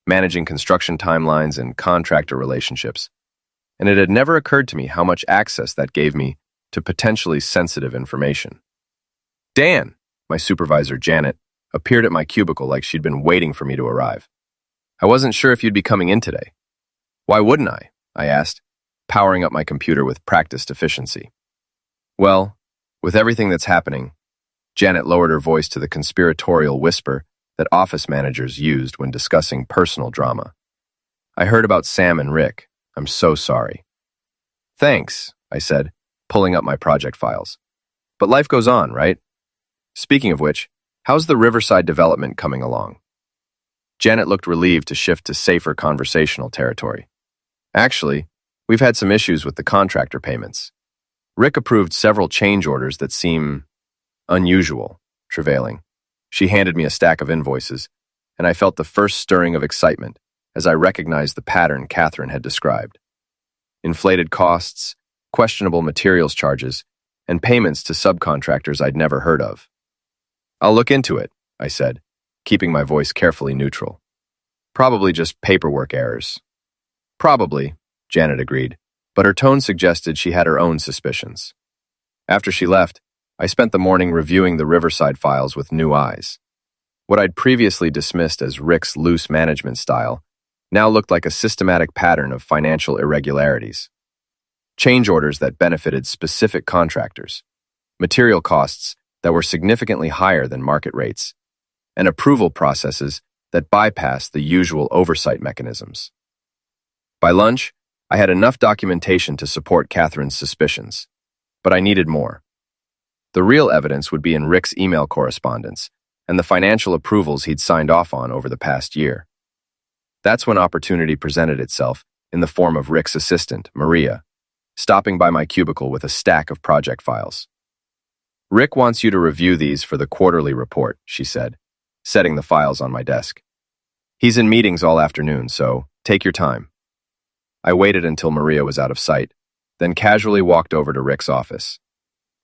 managing construction timelines and contractor relationships, and it had never occurred to me how much access that gave me to potentially sensitive information. "Dan," my supervisor, Janet, appeared at my cubicle like she'd been waiting for me to arrive. "I wasn't sure if you'd be coming in today." "Why wouldn't I asked, powering up my computer with practiced efficiency. "Well, with everything that's happening," Janet lowered her voice to the conspiratorial whisper that office managers used when discussing personal drama. "I heard about Sam and Rick. I'm so sorry." "Thanks," I said, pulling up my project files. "But life goes on, right? Speaking of which, how's the Riverside development coming along?" Janet looked relieved to shift to safer conversational territory. "Actually, we've had some issues with the contractor payments. Rick approved several change orders that seem unusual," travailing. She handed me a stack of invoices, and I felt the first stirring of excitement as I recognized the pattern Catherine had described. Inflated costs, questionable materials charges, and payments to subcontractors I'd never heard of. "I'll look into it," I said, keeping my voice carefully neutral. "Probably just paperwork errors." "Probably," Janet agreed, but her tone suggested she had her own suspicions. After she left, I spent the morning reviewing the Riverside files with new eyes. What I'd previously dismissed as Rick's loose management style now looked like a systematic pattern of financial irregularities. Change orders that benefited specific contractors, material costs that were significantly higher than market rates, and approval processes that bypassed the usual oversight mechanisms. By lunch, I had enough documentation to support Catherine's suspicions, but I needed more. The real evidence would be in Rick's email correspondence and the financial approvals he'd signed off on over the past year. That's when opportunity presented itself in the form of Rick's assistant, Maria, stopping by my cubicle with a stack of project files. "Rick wants you to review these for the quarterly report," she said, setting the files on my desk. "He's in meetings all afternoon, so take your time." I waited until Maria was out of sight, then casually walked over to Rick's office.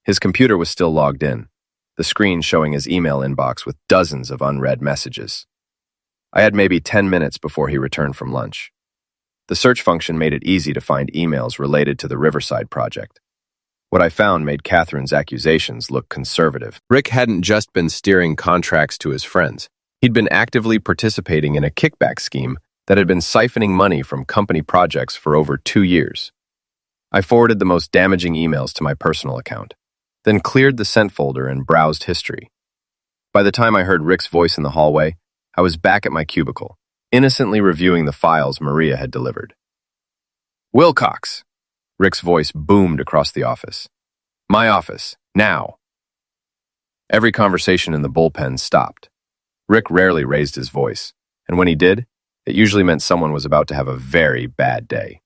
His computer was still logged in, the screen showing his email inbox with dozens of unread messages. I had maybe 10 minutes before he returned from lunch. The search function made it easy to find emails related to the Riverside project. What I found made Catherine's accusations look conservative. Rick hadn't just been steering contracts to his friends. He'd been actively participating in a kickback scheme that had been siphoning money from company projects for over 2 years. I forwarded the most damaging emails to my personal account, then cleared the sent folder and browsed history. By the time I heard Rick's voice in the hallway, I was back at my cubicle, innocently reviewing the files Maria had delivered. "Wilcox!" Rick's voice boomed across the office. "My office, now!" Every conversation in the bullpen stopped. Rick rarely raised his voice, and when he did, it usually meant someone was about to have a very bad day.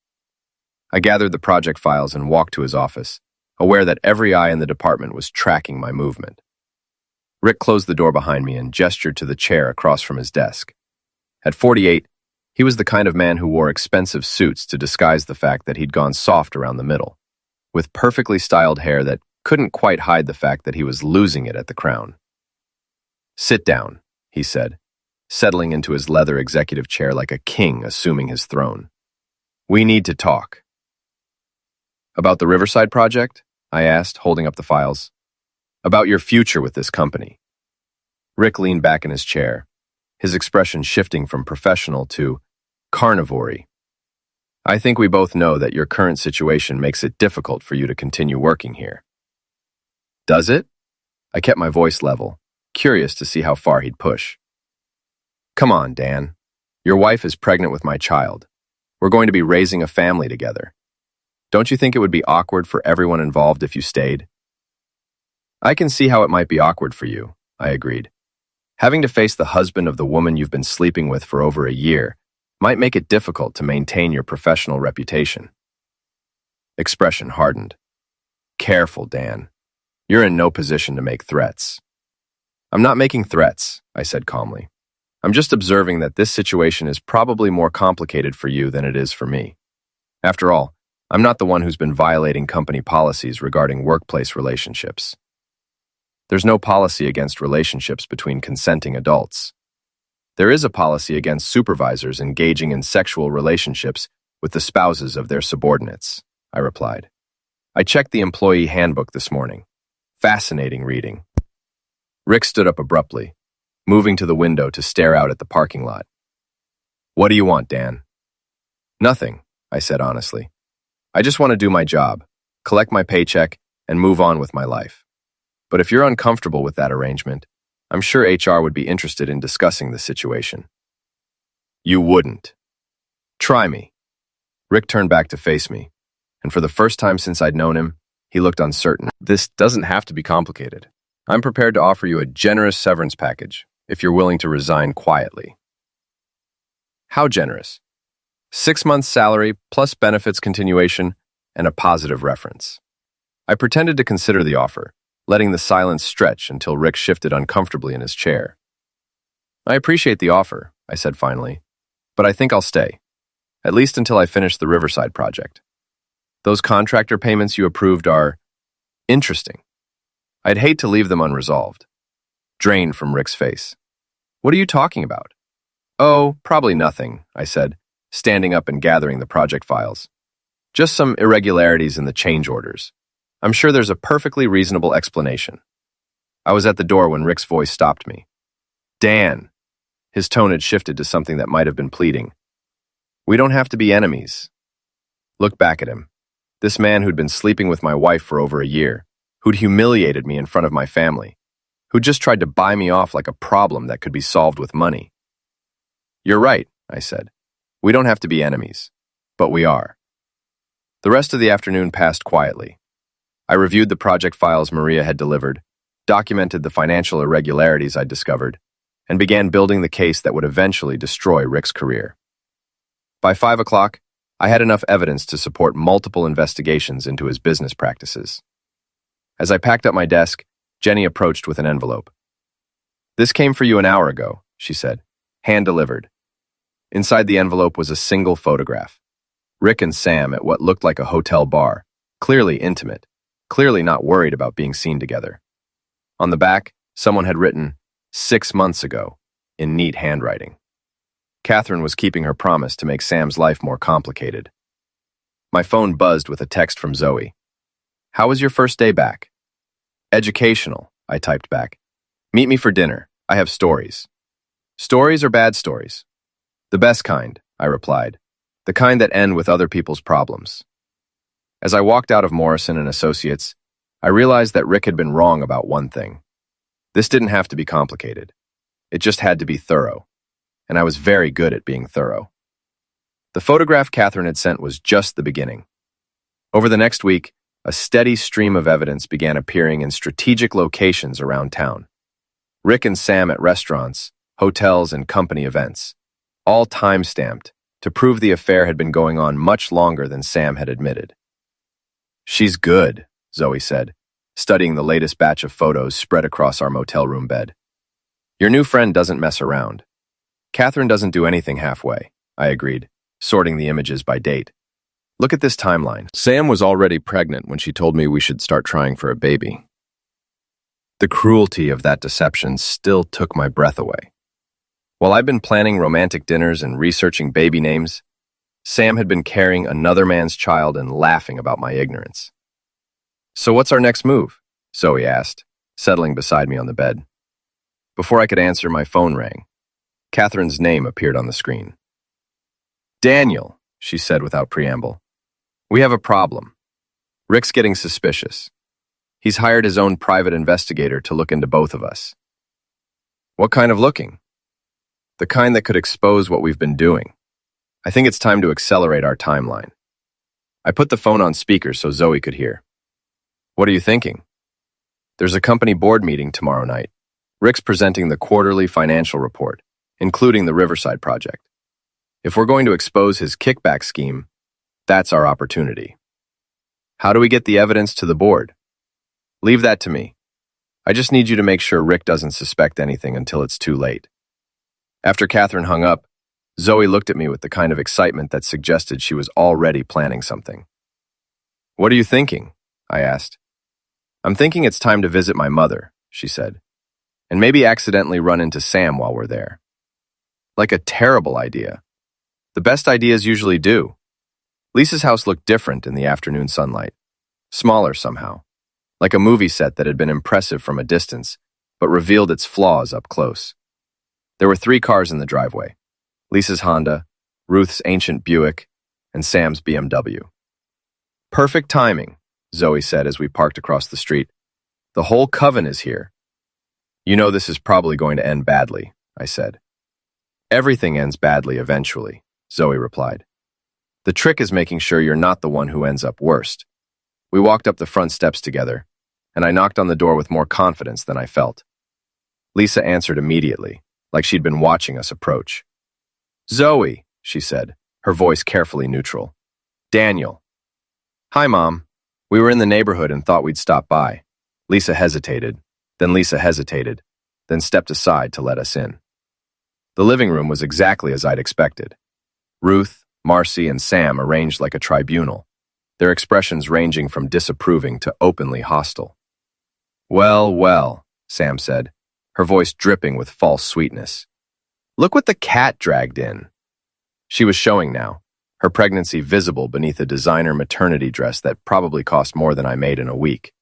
I gathered the project files and walked to his office, aware that every eye in the department was tracking my movement. Rick closed the door behind me and gestured to the chair across from his desk. At 48, he was the kind of man who wore expensive suits to disguise the fact that he'd gone soft around the middle, with perfectly styled hair that couldn't quite hide the fact that he was losing it at the crown. "Sit down," he said, settling into his leather executive chair like a king assuming his throne. "We need to talk." "About the Riverside project?" I asked, holding up the files. "About your future with this company." Rick leaned back in his chair, his expression shifting from professional to carnivore-y. "I think we both know that your current situation makes it difficult for you to continue working here." "Does it?" I kept my voice level, curious to see how far he'd push. "Come on, Dan. Your wife is pregnant with my child. We're going to be raising a family together. Don't you think it would be awkward for everyone involved if you stayed?" "I can see how it might be awkward for you," I agreed. "Having to face the husband of the woman you've been sleeping with for over a year might make it difficult to maintain your professional reputation." Expression hardened. "Careful, Dan. You're in no position to make threats." "I'm not making threats," I said calmly. "I'm just observing that this situation is probably more complicated for you than it is for me. After all, I'm not the one who's been violating company policies regarding workplace relationships. There's no policy against relationships between consenting adults. There is a policy against supervisors engaging in sexual relationships with the spouses of their subordinates," I replied. "I checked the employee handbook this morning. Fascinating reading." Rick stood up abruptly, moving to the window to stare out at the parking lot. "What do you want, Dan?" "Nothing," I said honestly. "I just want to do my job, collect my paycheck, and move on with my life. But if you're uncomfortable with that arrangement, I'm sure HR would be interested in discussing the situation." "You wouldn't." "Try me." Rick turned back to face me, and for the first time since I'd known him, he looked uncertain. "This doesn't have to be complicated. I'm prepared to offer you a generous severance package if you're willing to resign quietly." "How generous?" 6 months' salary plus benefits continuation and a positive reference. I pretended to consider the offer, letting the silence stretch until Rick shifted uncomfortably in his chair. "I appreciate the offer," I said finally, "but I think I'll stay, at least until I finish the Riverside project. Those contractor payments you approved are interesting. I'd hate to leave them unresolved." Drained from Rick's face. "What are you talking about?" "Oh, probably nothing," I said, standing up and gathering the project files. "Just some irregularities in the change orders. I'm sure there's a perfectly reasonable explanation." I was at the door when Rick's voice stopped me. "Dan." His tone had shifted to something that might have been pleading. "We don't have to be enemies." Look back at him. This man who'd been sleeping with my wife for over a year, who'd humiliated me in front of my family, who just tried to buy me off like a problem that could be solved with money. "You're right," I said. "We don't have to be enemies, but we are." The rest of the afternoon passed quietly. I reviewed the project files Maria had delivered, documented the financial irregularities I'd discovered, and began building the case that would eventually destroy Rick's career. By 5 o'clock, I had enough evidence to support multiple investigations into his business practices. As I packed up my desk, Jenny approached with an envelope. "This came for you an hour ago," she said, hand-delivered. Inside the envelope was a single photograph. Rick and Sam at what looked like a hotel bar, clearly intimate, clearly not worried about being seen together. On the back, someone had written, 6 months ago, in neat handwriting. Catherine was keeping her promise to make Sam's life more complicated. My phone buzzed with a text from Zoe. "How was your first day back?" "Educational," I typed back. "Meet me for dinner. I have stories." "Stories or bad stories?" "The best kind," I replied. "The kind that end with other people's problems." As I walked out of Morrison and Associates, I realized that Rick had been wrong about one thing. This didn't have to be complicated. It just had to be thorough. And I was very good at being thorough. The photograph Catherine had sent was just the beginning. Over the next week, a steady stream of evidence began appearing in strategic locations around town. Rick and Sam at restaurants, hotels, and company events, all time-stamped to prove the affair had been going on much longer than Sam had admitted. "She's good," Zoe said, studying the latest batch of photos spread across our motel room bed. "Your new friend doesn't mess around." "Catherine doesn't do anything halfway," I agreed, sorting the images by date. "Look at this timeline. Sam was already pregnant when she told me we should start trying for a baby." The cruelty of that deception still took my breath away. While I'd been planning romantic dinners and researching baby names, Sam had been carrying another man's child and laughing about my ignorance. "So what's our next move?" Zoe asked, settling beside me on the bed. Before I could answer, my phone rang. Catherine's name appeared on the screen. "Daniel," she said without preamble. "We have a problem. Rick's getting suspicious. He's hired his own private investigator to look into both of us." "What kind of looking?" "The kind that could expose what we've been doing. I think it's time to accelerate our timeline." I put the phone on speaker so Zoe could hear. "What are you thinking?" "There's a company board meeting tomorrow night. Rick's presenting the quarterly financial report, including the Riverside project. If we're going to expose his kickback scheme, that's our opportunity." "How do we get the evidence to the board?" "Leave that to me. I just need you to make sure Rick doesn't suspect anything until it's too late." After Catherine hung up, Zoe looked at me with the kind of excitement that suggested she was already planning something. "What are you thinking?" I asked. "I'm thinking it's time to visit my mother," she said, "and maybe accidentally run into Sam while we're there." Like a terrible idea. The best ideas usually do. Lisa's house looked different in the afternoon sunlight. Smaller somehow. Like a movie set that had been impressive from a distance, but revealed its flaws up close. There were 3 cars in the driveway. Lisa's Honda, Ruth's ancient Buick, and Sam's BMW. "Perfect timing," Zoe said as we parked across the street. "The whole coven is here." "You know this is probably going to end badly," I said. "Everything ends badly eventually," Zoe replied. "The trick is making sure you're not the one who ends up worst." We walked up the front steps together, and I knocked on the door with more confidence than I felt. Lisa answered immediately, like she'd been watching us approach. "Zoe," she said, her voice carefully neutral. "Daniel." "Hi, Mom. We were in the neighborhood and thought we'd stop by." Lisa hesitated, then stepped aside to let us in. The living room was exactly as I'd expected. Ruth, Marcy, and Sam arranged like a tribunal, their expressions ranging from disapproving to openly hostile. "Well, well," Sam said, her voice dripping with false sweetness. "Look what the cat dragged in." She was showing now, her pregnancy visible beneath a designer maternity dress that probably cost more than I made in a week.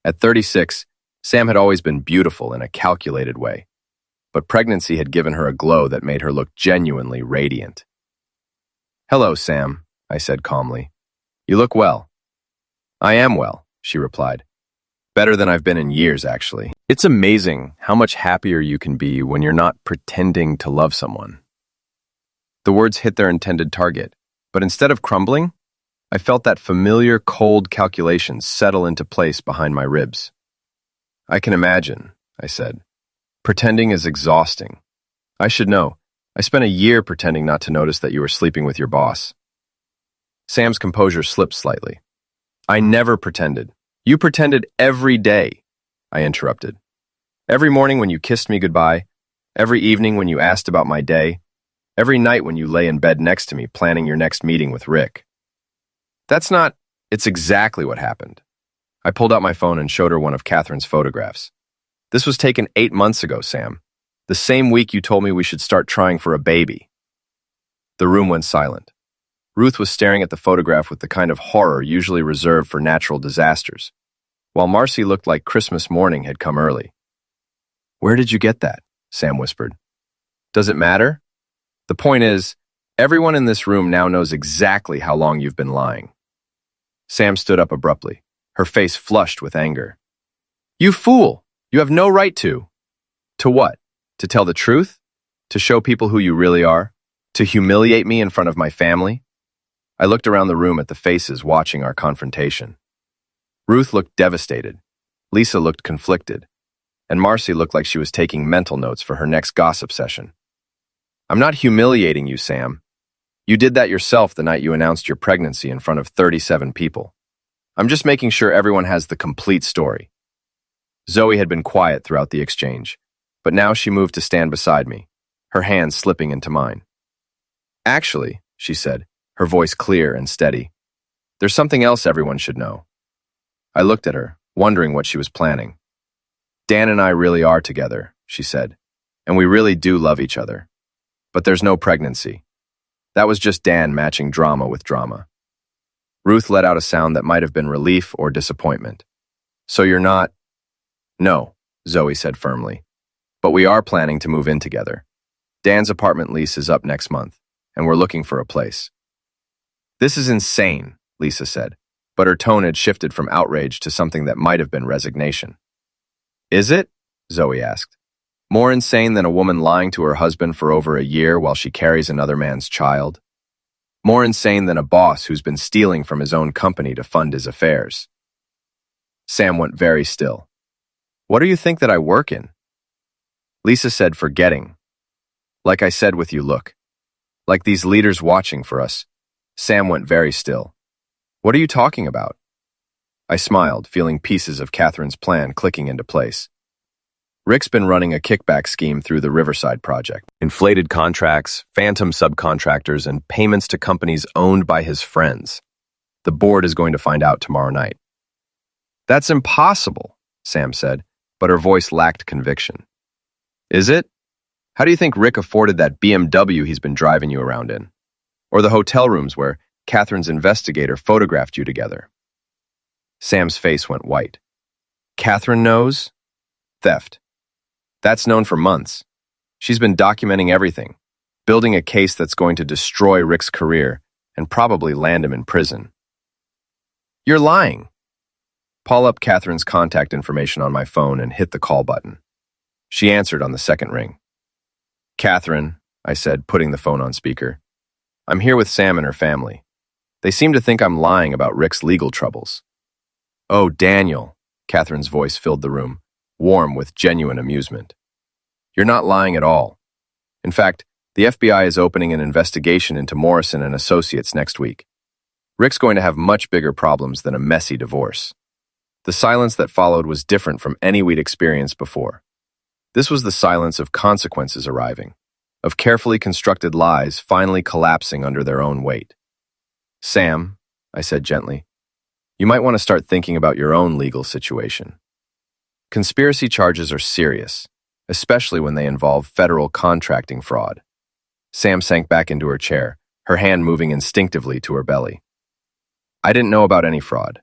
At 36, Sam had always been beautiful in a calculated way, but pregnancy had given her a glow that made her look genuinely radiant. "Hello, Sam," I said calmly. "You look well." "I am well," she replied. "Better than I've been in years, actually. It's amazing how much happier you can be when you're not pretending to love someone." The words hit their intended target, but instead of crumbling, I felt that familiar, cold calculation settle into place behind my ribs. I can imagine, I said. Pretending is exhausting. I should know. I spent a year pretending not to notice that you were sleeping with your boss. Sam's composure slipped slightly. I never pretended. You pretended every day, I interrupted. Every morning when you kissed me goodbye, every evening when you asked about my day, every night when you lay in bed next to me planning your next meeting with Rick. It's exactly what happened. I pulled out my phone and showed her one of Catherine's photographs. This was taken 8 months ago, Sam. The same week you told me we should start trying for a baby. The room went silent. Ruth was staring at the photograph with the kind of horror usually reserved for natural disasters, while Marcy looked like Christmas morning had come early. Where did you get that? Sam whispered. Does it matter? The point is, everyone in this room now knows exactly how long you've been lying. Sam stood up abruptly, her face flushed with anger. You fool! You have no right to. To what? To tell the truth? To show people who you really are? To humiliate me in front of my family? I looked around the room at the faces watching our confrontation. Ruth looked devastated. Lisa looked conflicted. And Marcy looked like she was taking mental notes for her next gossip session. I'm not humiliating you, Sam. You did that yourself the night you announced your pregnancy in front of 37 people. I'm just making sure everyone has the complete story. Zoe had been quiet throughout the exchange, but now she moved to stand beside me, her hands slipping into mine. Actually, she said, her voice clear and steady, there's something else everyone should know. I looked at her, wondering what she was planning. Dan and I really are together, she said, and we really do love each other. But there's no pregnancy. That was just Dan matching drama with drama. Ruth let out a sound that might have been relief or disappointment. So you're not... No, Zoe said firmly. But we are planning to move in together. Dan's apartment lease is up next month, and we're looking for a place. This is insane, Lisa said, but her tone had shifted from outrage to something that might have been resignation. Is it? Zoe asked. More insane than a woman lying to her husband for over a year while she carries another man's child? More insane than a boss who's been stealing from his own company to fund his affairs? Sam went very still. What do you think that I work in? Lisa said, forgetting. Like I said with you, look. Like these leaders watching for us. Sam went very still. What are you talking about? I smiled, feeling pieces of Catherine's plan clicking into place. Rick's been running a kickback scheme through the Riverside project. Inflated contracts, phantom subcontractors, and payments to companies owned by his friends. The board is going to find out tomorrow night. That's impossible, Sam said, but her voice lacked conviction. Is it? How do you think Rick afforded that BMW he's been driving you around in? Or the hotel rooms where Catherine's investigator photographed you together? Sam's face went white. Catherine knows? Theft. That's known for months. She's been documenting everything, building a case that's going to destroy Rick's career and probably land him in prison. You're lying. Call up Catherine's contact information on my phone and hit the call button. She answered on the second ring. Catherine, I said, putting the phone on speaker. I'm here with Sam and her family. They seem to think I'm lying about Rick's legal troubles. Oh, Daniel, Catherine's voice filled the room, warm with genuine amusement. You're not lying at all. In fact, the FBI is opening an investigation into Morrison and Associates next week. Rick's going to have much bigger problems than a messy divorce. The silence that followed was different from any we'd experienced before. This was the silence of consequences arriving, of carefully constructed lies finally collapsing under their own weight. Sam, I said gently, you might want to start thinking about your own legal situation. Conspiracy charges are serious, especially when they involve federal contracting fraud. Sam sank back into her chair, her hand moving instinctively to her belly. I didn't know about any fraud.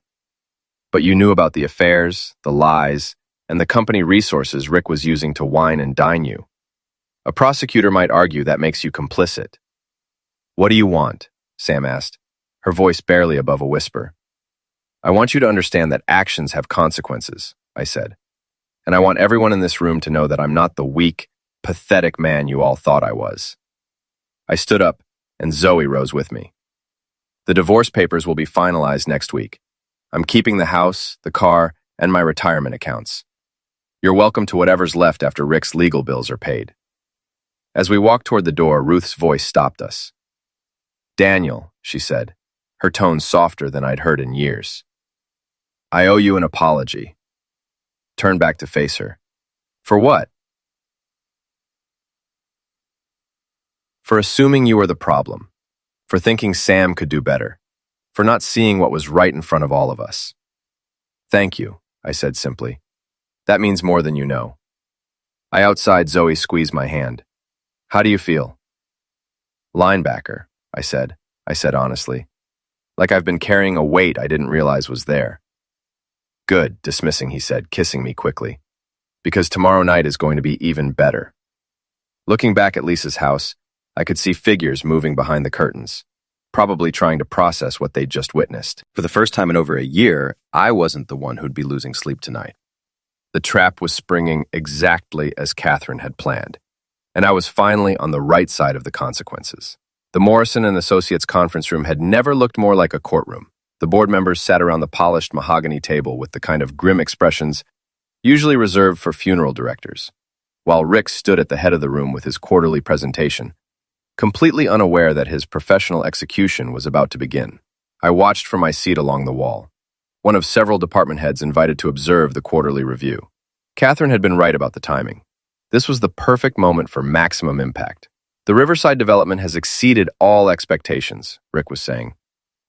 But you knew about the affairs, the lies, and the company resources Rick was using to wine and dine you. A prosecutor might argue that makes you complicit. What do you want? Sam asked, her voice barely above a whisper. I want you to understand that actions have consequences, I said. And I want everyone in this room to know that I'm not the weak, pathetic man you all thought I was. I stood up, and Zoe rose with me. The divorce papers will be finalized next week. I'm keeping the house, the car, and my retirement accounts. You're welcome to whatever's left after Rick's legal bills are paid. As we walked toward the door, Ruth's voice stopped us. Daniel, she said, her tone softer than I'd heard in years. I owe you an apology. Turned back to face her. For what? For assuming you were the problem. For thinking Sam could do better. For not seeing what was right in front of all of us. Thank you, I said simply. That means more than you know. I outside Zoe squeezed my hand. How do you feel? Linebacker, I said honestly. Like I've been carrying a weight I didn't realize was there. Good, dismissing, he said, kissing me quickly. Because tomorrow night is going to be even better. Looking back at Lisa's house, I could see figures moving behind the curtains, probably trying to process what they'd just witnessed. For the first time in over a year, I wasn't the one who'd be losing sleep tonight. The trap was springing exactly as Catherine had planned, and I was finally on the right side of the consequences. The Morrison and Associates conference room had never looked more like a courtroom. The board members sat around the polished mahogany table with the kind of grim expressions usually reserved for funeral directors, while Rick stood at the head of the room with his quarterly presentation, completely unaware that his professional execution was about to begin. I watched from my seat along the wall, one of several department heads invited to observe the quarterly review. Catherine had been right about the timing. This was the perfect moment for maximum impact. The Riverside development has exceeded all expectations, Rick was saying,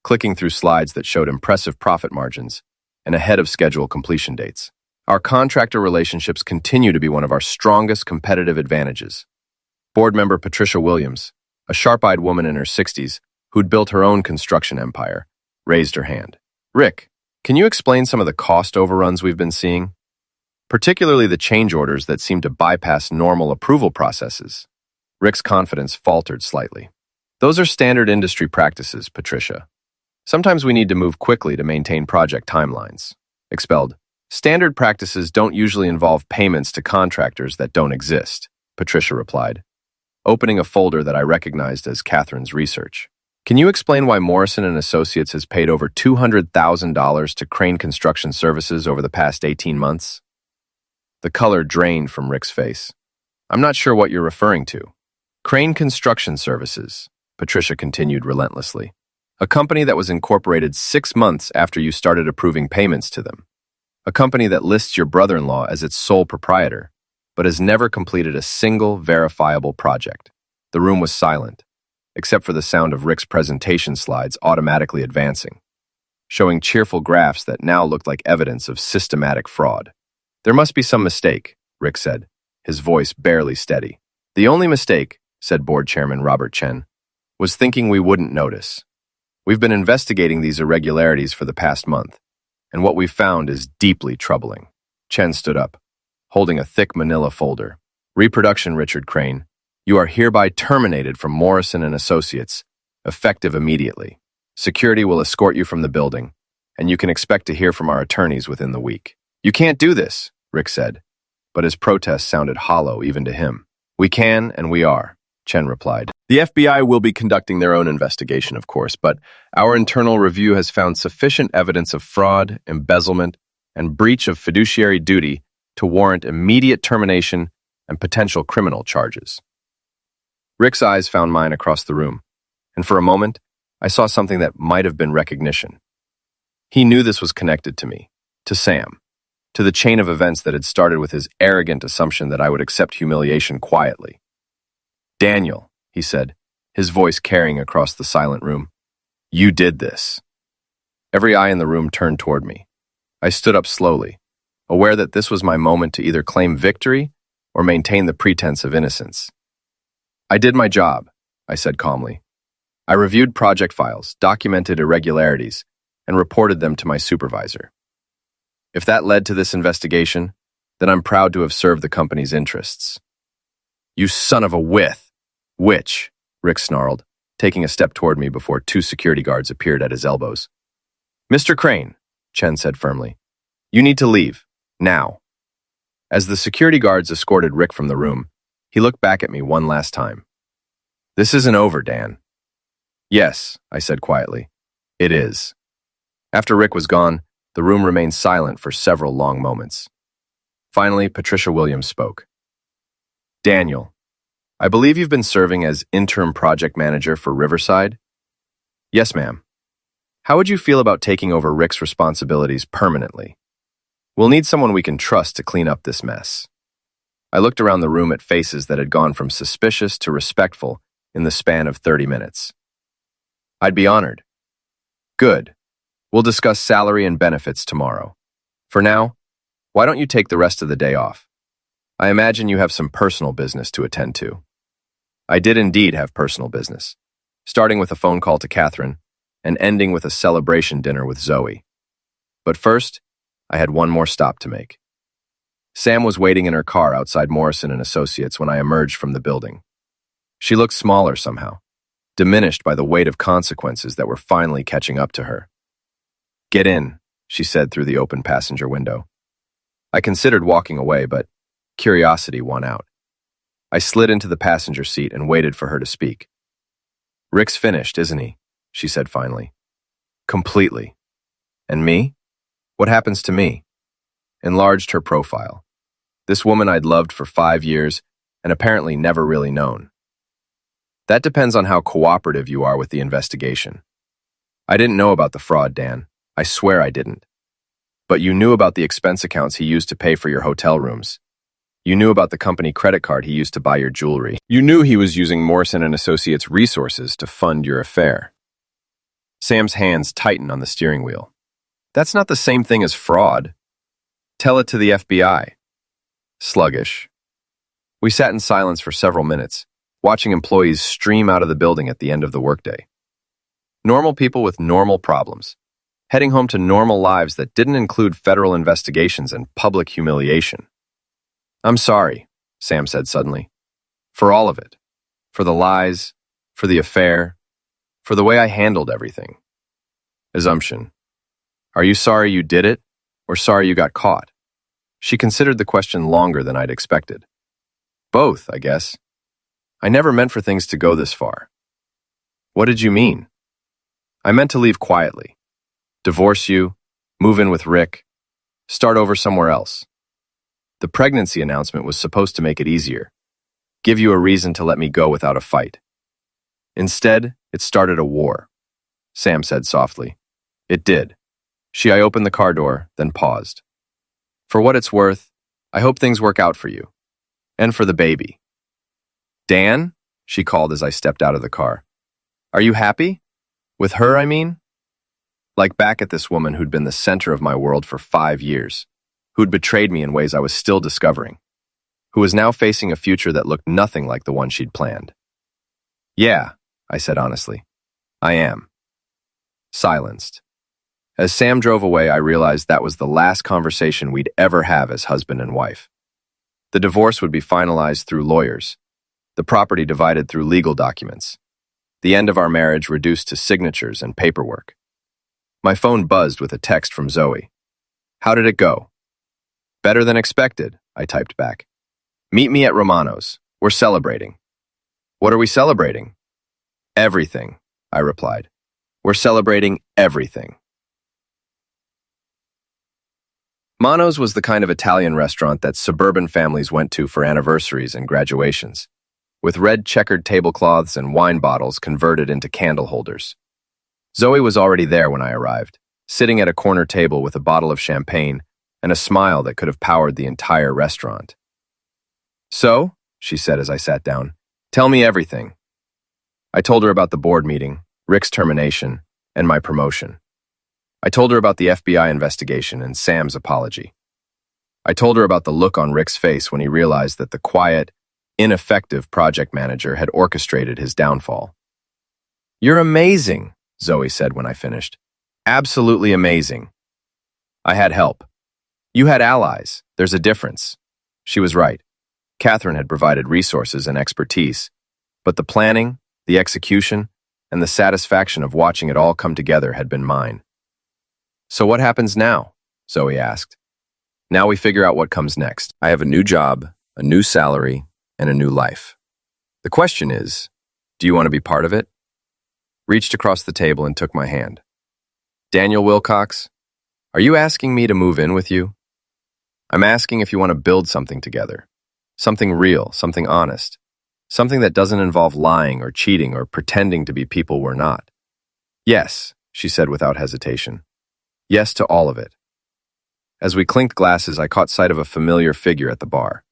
clicking through slides that showed impressive profit margins and ahead of schedule completion dates. Our contractor relationships continue to be one of our strongest competitive advantages. Board member Patricia Williams, a sharp-eyed woman in her 60s who'd built her own construction empire, raised her hand. Rick, can you explain some of the cost overruns we've been seeing? Particularly the change orders that seem to bypass normal approval processes. Rick's confidence faltered slightly. Those are standard industry practices, Patricia. Sometimes we need to move quickly to maintain project timelines. Expelled. Standard practices don't usually involve payments to contractors that don't exist, Patricia replied, opening a folder that I recognized as Catherine's research. Can you explain why Morrison and Associates has paid over $200,000 to Crane Construction Services over the past 18 months? The color drained from Rick's face. I'm not sure what you're referring to. Crane Construction Services, Patricia continued relentlessly. A company that was incorporated 6 months after you started approving payments to them. A company that lists your brother-in-law as its sole proprietor, but has never completed a single verifiable project. The room was silent, except for the sound of Rick's presentation slides automatically advancing, showing cheerful graphs that now looked like evidence of systematic fraud. There must be some mistake, Rick said, his voice barely steady. The only mistake, said board chairman Robert Chen, was thinking we wouldn't notice. We've been investigating these irregularities for the past month, and what we've found is deeply troubling. Chen stood up, holding a thick manila folder. Reproduction, Richard Crane. You are hereby terminated from Morrison and Associates, effective immediately. Security will escort you from the building, and you can expect to hear from our attorneys within the week. You can't do this, Rick said, but his protest sounded hollow even to him. We can and we are, Chen replied. The FBI will be conducting their own investigation, of course, but our internal review has found sufficient evidence of fraud, embezzlement, and breach of fiduciary duty to warrant immediate termination and potential criminal charges. Rick's eyes found mine across the room, and for a moment, I saw something that might have been recognition. He knew this was connected to me, to Sam, to the chain of events that had started with his arrogant assumption that I would accept humiliation quietly. Daniel, he said, his voice carrying across the silent room. You did this. Every eye in the room turned toward me. I stood up slowly, aware that this was my moment to either claim victory or maintain the pretense of innocence. I did my job, I said calmly. I reviewed project files, documented irregularities, and reported them to my supervisor. If that led to this investigation, then I'm proud to have served the company's interests. You son of a witch, Rick snarled, taking a step toward me before 2 security guards appeared at his elbows. Mr. Crane, Chen said firmly, you need to leave, now. As the security guards escorted Rick from the room, he looked back at me one last time. This isn't over, Dan. Yes, I said quietly. It is. After Rick was gone, the room remained silent for several long moments. Finally, Patricia Williams spoke. Daniel, I believe you've been serving as interim project manager for Riverside? Yes, ma'am. How would you feel about taking over Rick's responsibilities permanently? We'll need someone we can trust to clean up this mess. I looked around the room at faces that had gone from suspicious to respectful in the span of 30 minutes. I'd be honored. Good. We'll discuss salary and benefits tomorrow. For now, why don't you take the rest of the day off? I imagine you have some personal business to attend to. I did indeed have personal business, starting with a phone call to Catherine and ending with a celebration dinner with Zoe. But first, I had one more stop to make. Sam was waiting in her car outside Morrison & Associates when I emerged from the building. She looked smaller somehow, diminished by the weight of consequences that were finally catching up to her. Get in, she said through the open passenger window. I considered walking away, but curiosity won out. I slid into the passenger seat and waited for her to speak. Rick's finished, isn't he? She said finally. Completely. And me? What happens to me? Enlarged her profile. This woman I'd loved for 5 years and apparently never really known. That depends on how cooperative you are with the investigation. I didn't know about the fraud, Dan. I swear I didn't. But you knew about the expense accounts he used to pay for your hotel rooms. You knew about the company credit card he used to buy your jewelry. You knew he was using Morrison & Associates resources to fund your affair. Sam's hands tightened on the steering wheel. That's not the same thing as fraud. Tell it to the FBI. Sluggish. We sat in silence for several minutes, watching employees stream out of the building at the end of the workday. Normal people with normal problems, heading home to normal lives that didn't include federal investigations and public humiliation. I'm sorry, Sam said suddenly. For all of it. For the lies, for the affair, for the way I handled everything. Assumption. Are you sorry you did it, or sorry you got caught? She considered the question longer than I'd expected. Both, I guess. I never meant for things to go this far. What did you mean? I meant to leave quietly. Divorce you, move in with Rick, start over somewhere else. The pregnancy announcement was supposed to make it easier, give you a reason to let me go without a fight. Instead, it started a war, Sam said softly. It did. I opened the car door, then paused. For what it's worth, I hope things work out for you. And for the baby. Dan? She called as I stepped out of the car. Are you happy? With her, I mean? Like back at this woman who'd been the center of my world for 5 years, who'd betrayed me in ways I was still discovering, who was now facing a future that looked nothing like the one she'd planned. Yeah, I said honestly. I am. Silenced. As Sam drove away, I realized that was the last conversation we'd ever have as husband and wife. The divorce would be finalized through lawyers, the property divided through legal documents, the end of our marriage reduced to signatures and paperwork. My phone buzzed with a text from Zoe. How did it go? Better than expected, I typed back. Meet me at Romano's. We're celebrating. What are we celebrating? Everything, I replied. We're celebrating everything. Mano's was the kind of Italian restaurant that suburban families went to for anniversaries and graduations, with red checkered tablecloths and wine bottles converted into candle holders. Zoe was already there when I arrived, sitting at a corner table with a bottle of champagne and a smile that could have powered the entire restaurant. So, she said as I sat down, tell me everything. I told her about the board meeting, Rick's termination, and my promotion. I told her about the FBI investigation and Sam's apology. I told her about the look on Rick's face when he realized that the quiet, ineffective project manager had orchestrated his downfall. You're amazing, Zoe said when I finished. Absolutely amazing. I had help. You had allies. There's a difference. She was right. Catherine had provided resources and expertise, but the planning, the execution, and the satisfaction of watching it all come together had been mine. So what happens now? Zoe asked. Now we figure out what comes next. I have a new job, a new salary, and a new life. The question is, do you want to be part of it? Reached across the table and took my hand. Daniel Wilcox, are you asking me to move in with you? I'm asking if you want to build something together. Something real, something honest. Something that doesn't involve lying or cheating or pretending to be people we're not. Yes, she said without hesitation. Yes to all of it. As we clinked glasses, I caught sight of a familiar figure at the bar.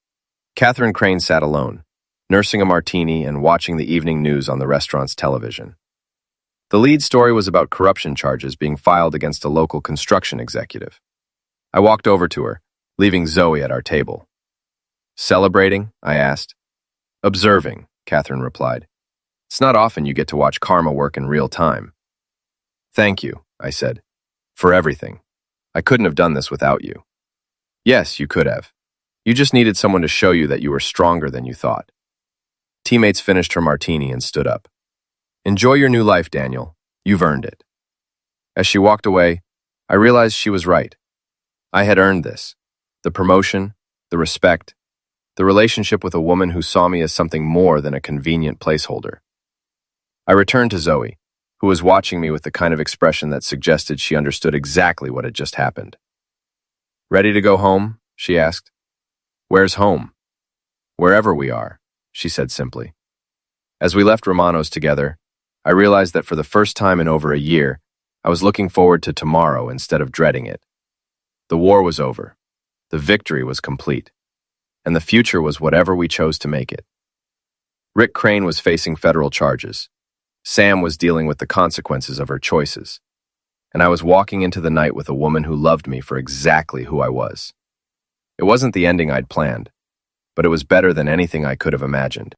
Catherine Crane sat alone, nursing a martini and watching the evening news on the restaurant's television. The lead story was about corruption charges being filed against a local construction executive. I walked over to her, leaving Zoe at our table. Celebrating? I asked. Observing, Catherine replied. It's not often you get to watch karma work in real time. Thank you, I said, for everything. I couldn't have done this without you. Yes, you could have. You just needed someone to show you that you were stronger than you thought. Teammates finished her martini and stood up. Enjoy your new life, Daniel. You've earned it. As she walked away, I realized she was right. I had earned this. The promotion, the respect, the relationship with a woman who saw me as something more than a convenient placeholder. I returned to Zoe, who was watching me with the kind of expression that suggested she understood exactly what had just happened. Ready to go home? She asked. Where's home? Wherever we are, she said simply. As we left Romano's together, I realized that for the first time in over a year, I was looking forward to tomorrow instead of dreading it. The war was over. The victory was complete. And the future was whatever we chose to make it. Rick Crane was facing federal charges. Sam was dealing with the consequences of her choices. And I was walking into the night with a woman who loved me for exactly who I was. It wasn't the ending I'd planned, but it was better than anything I could have imagined.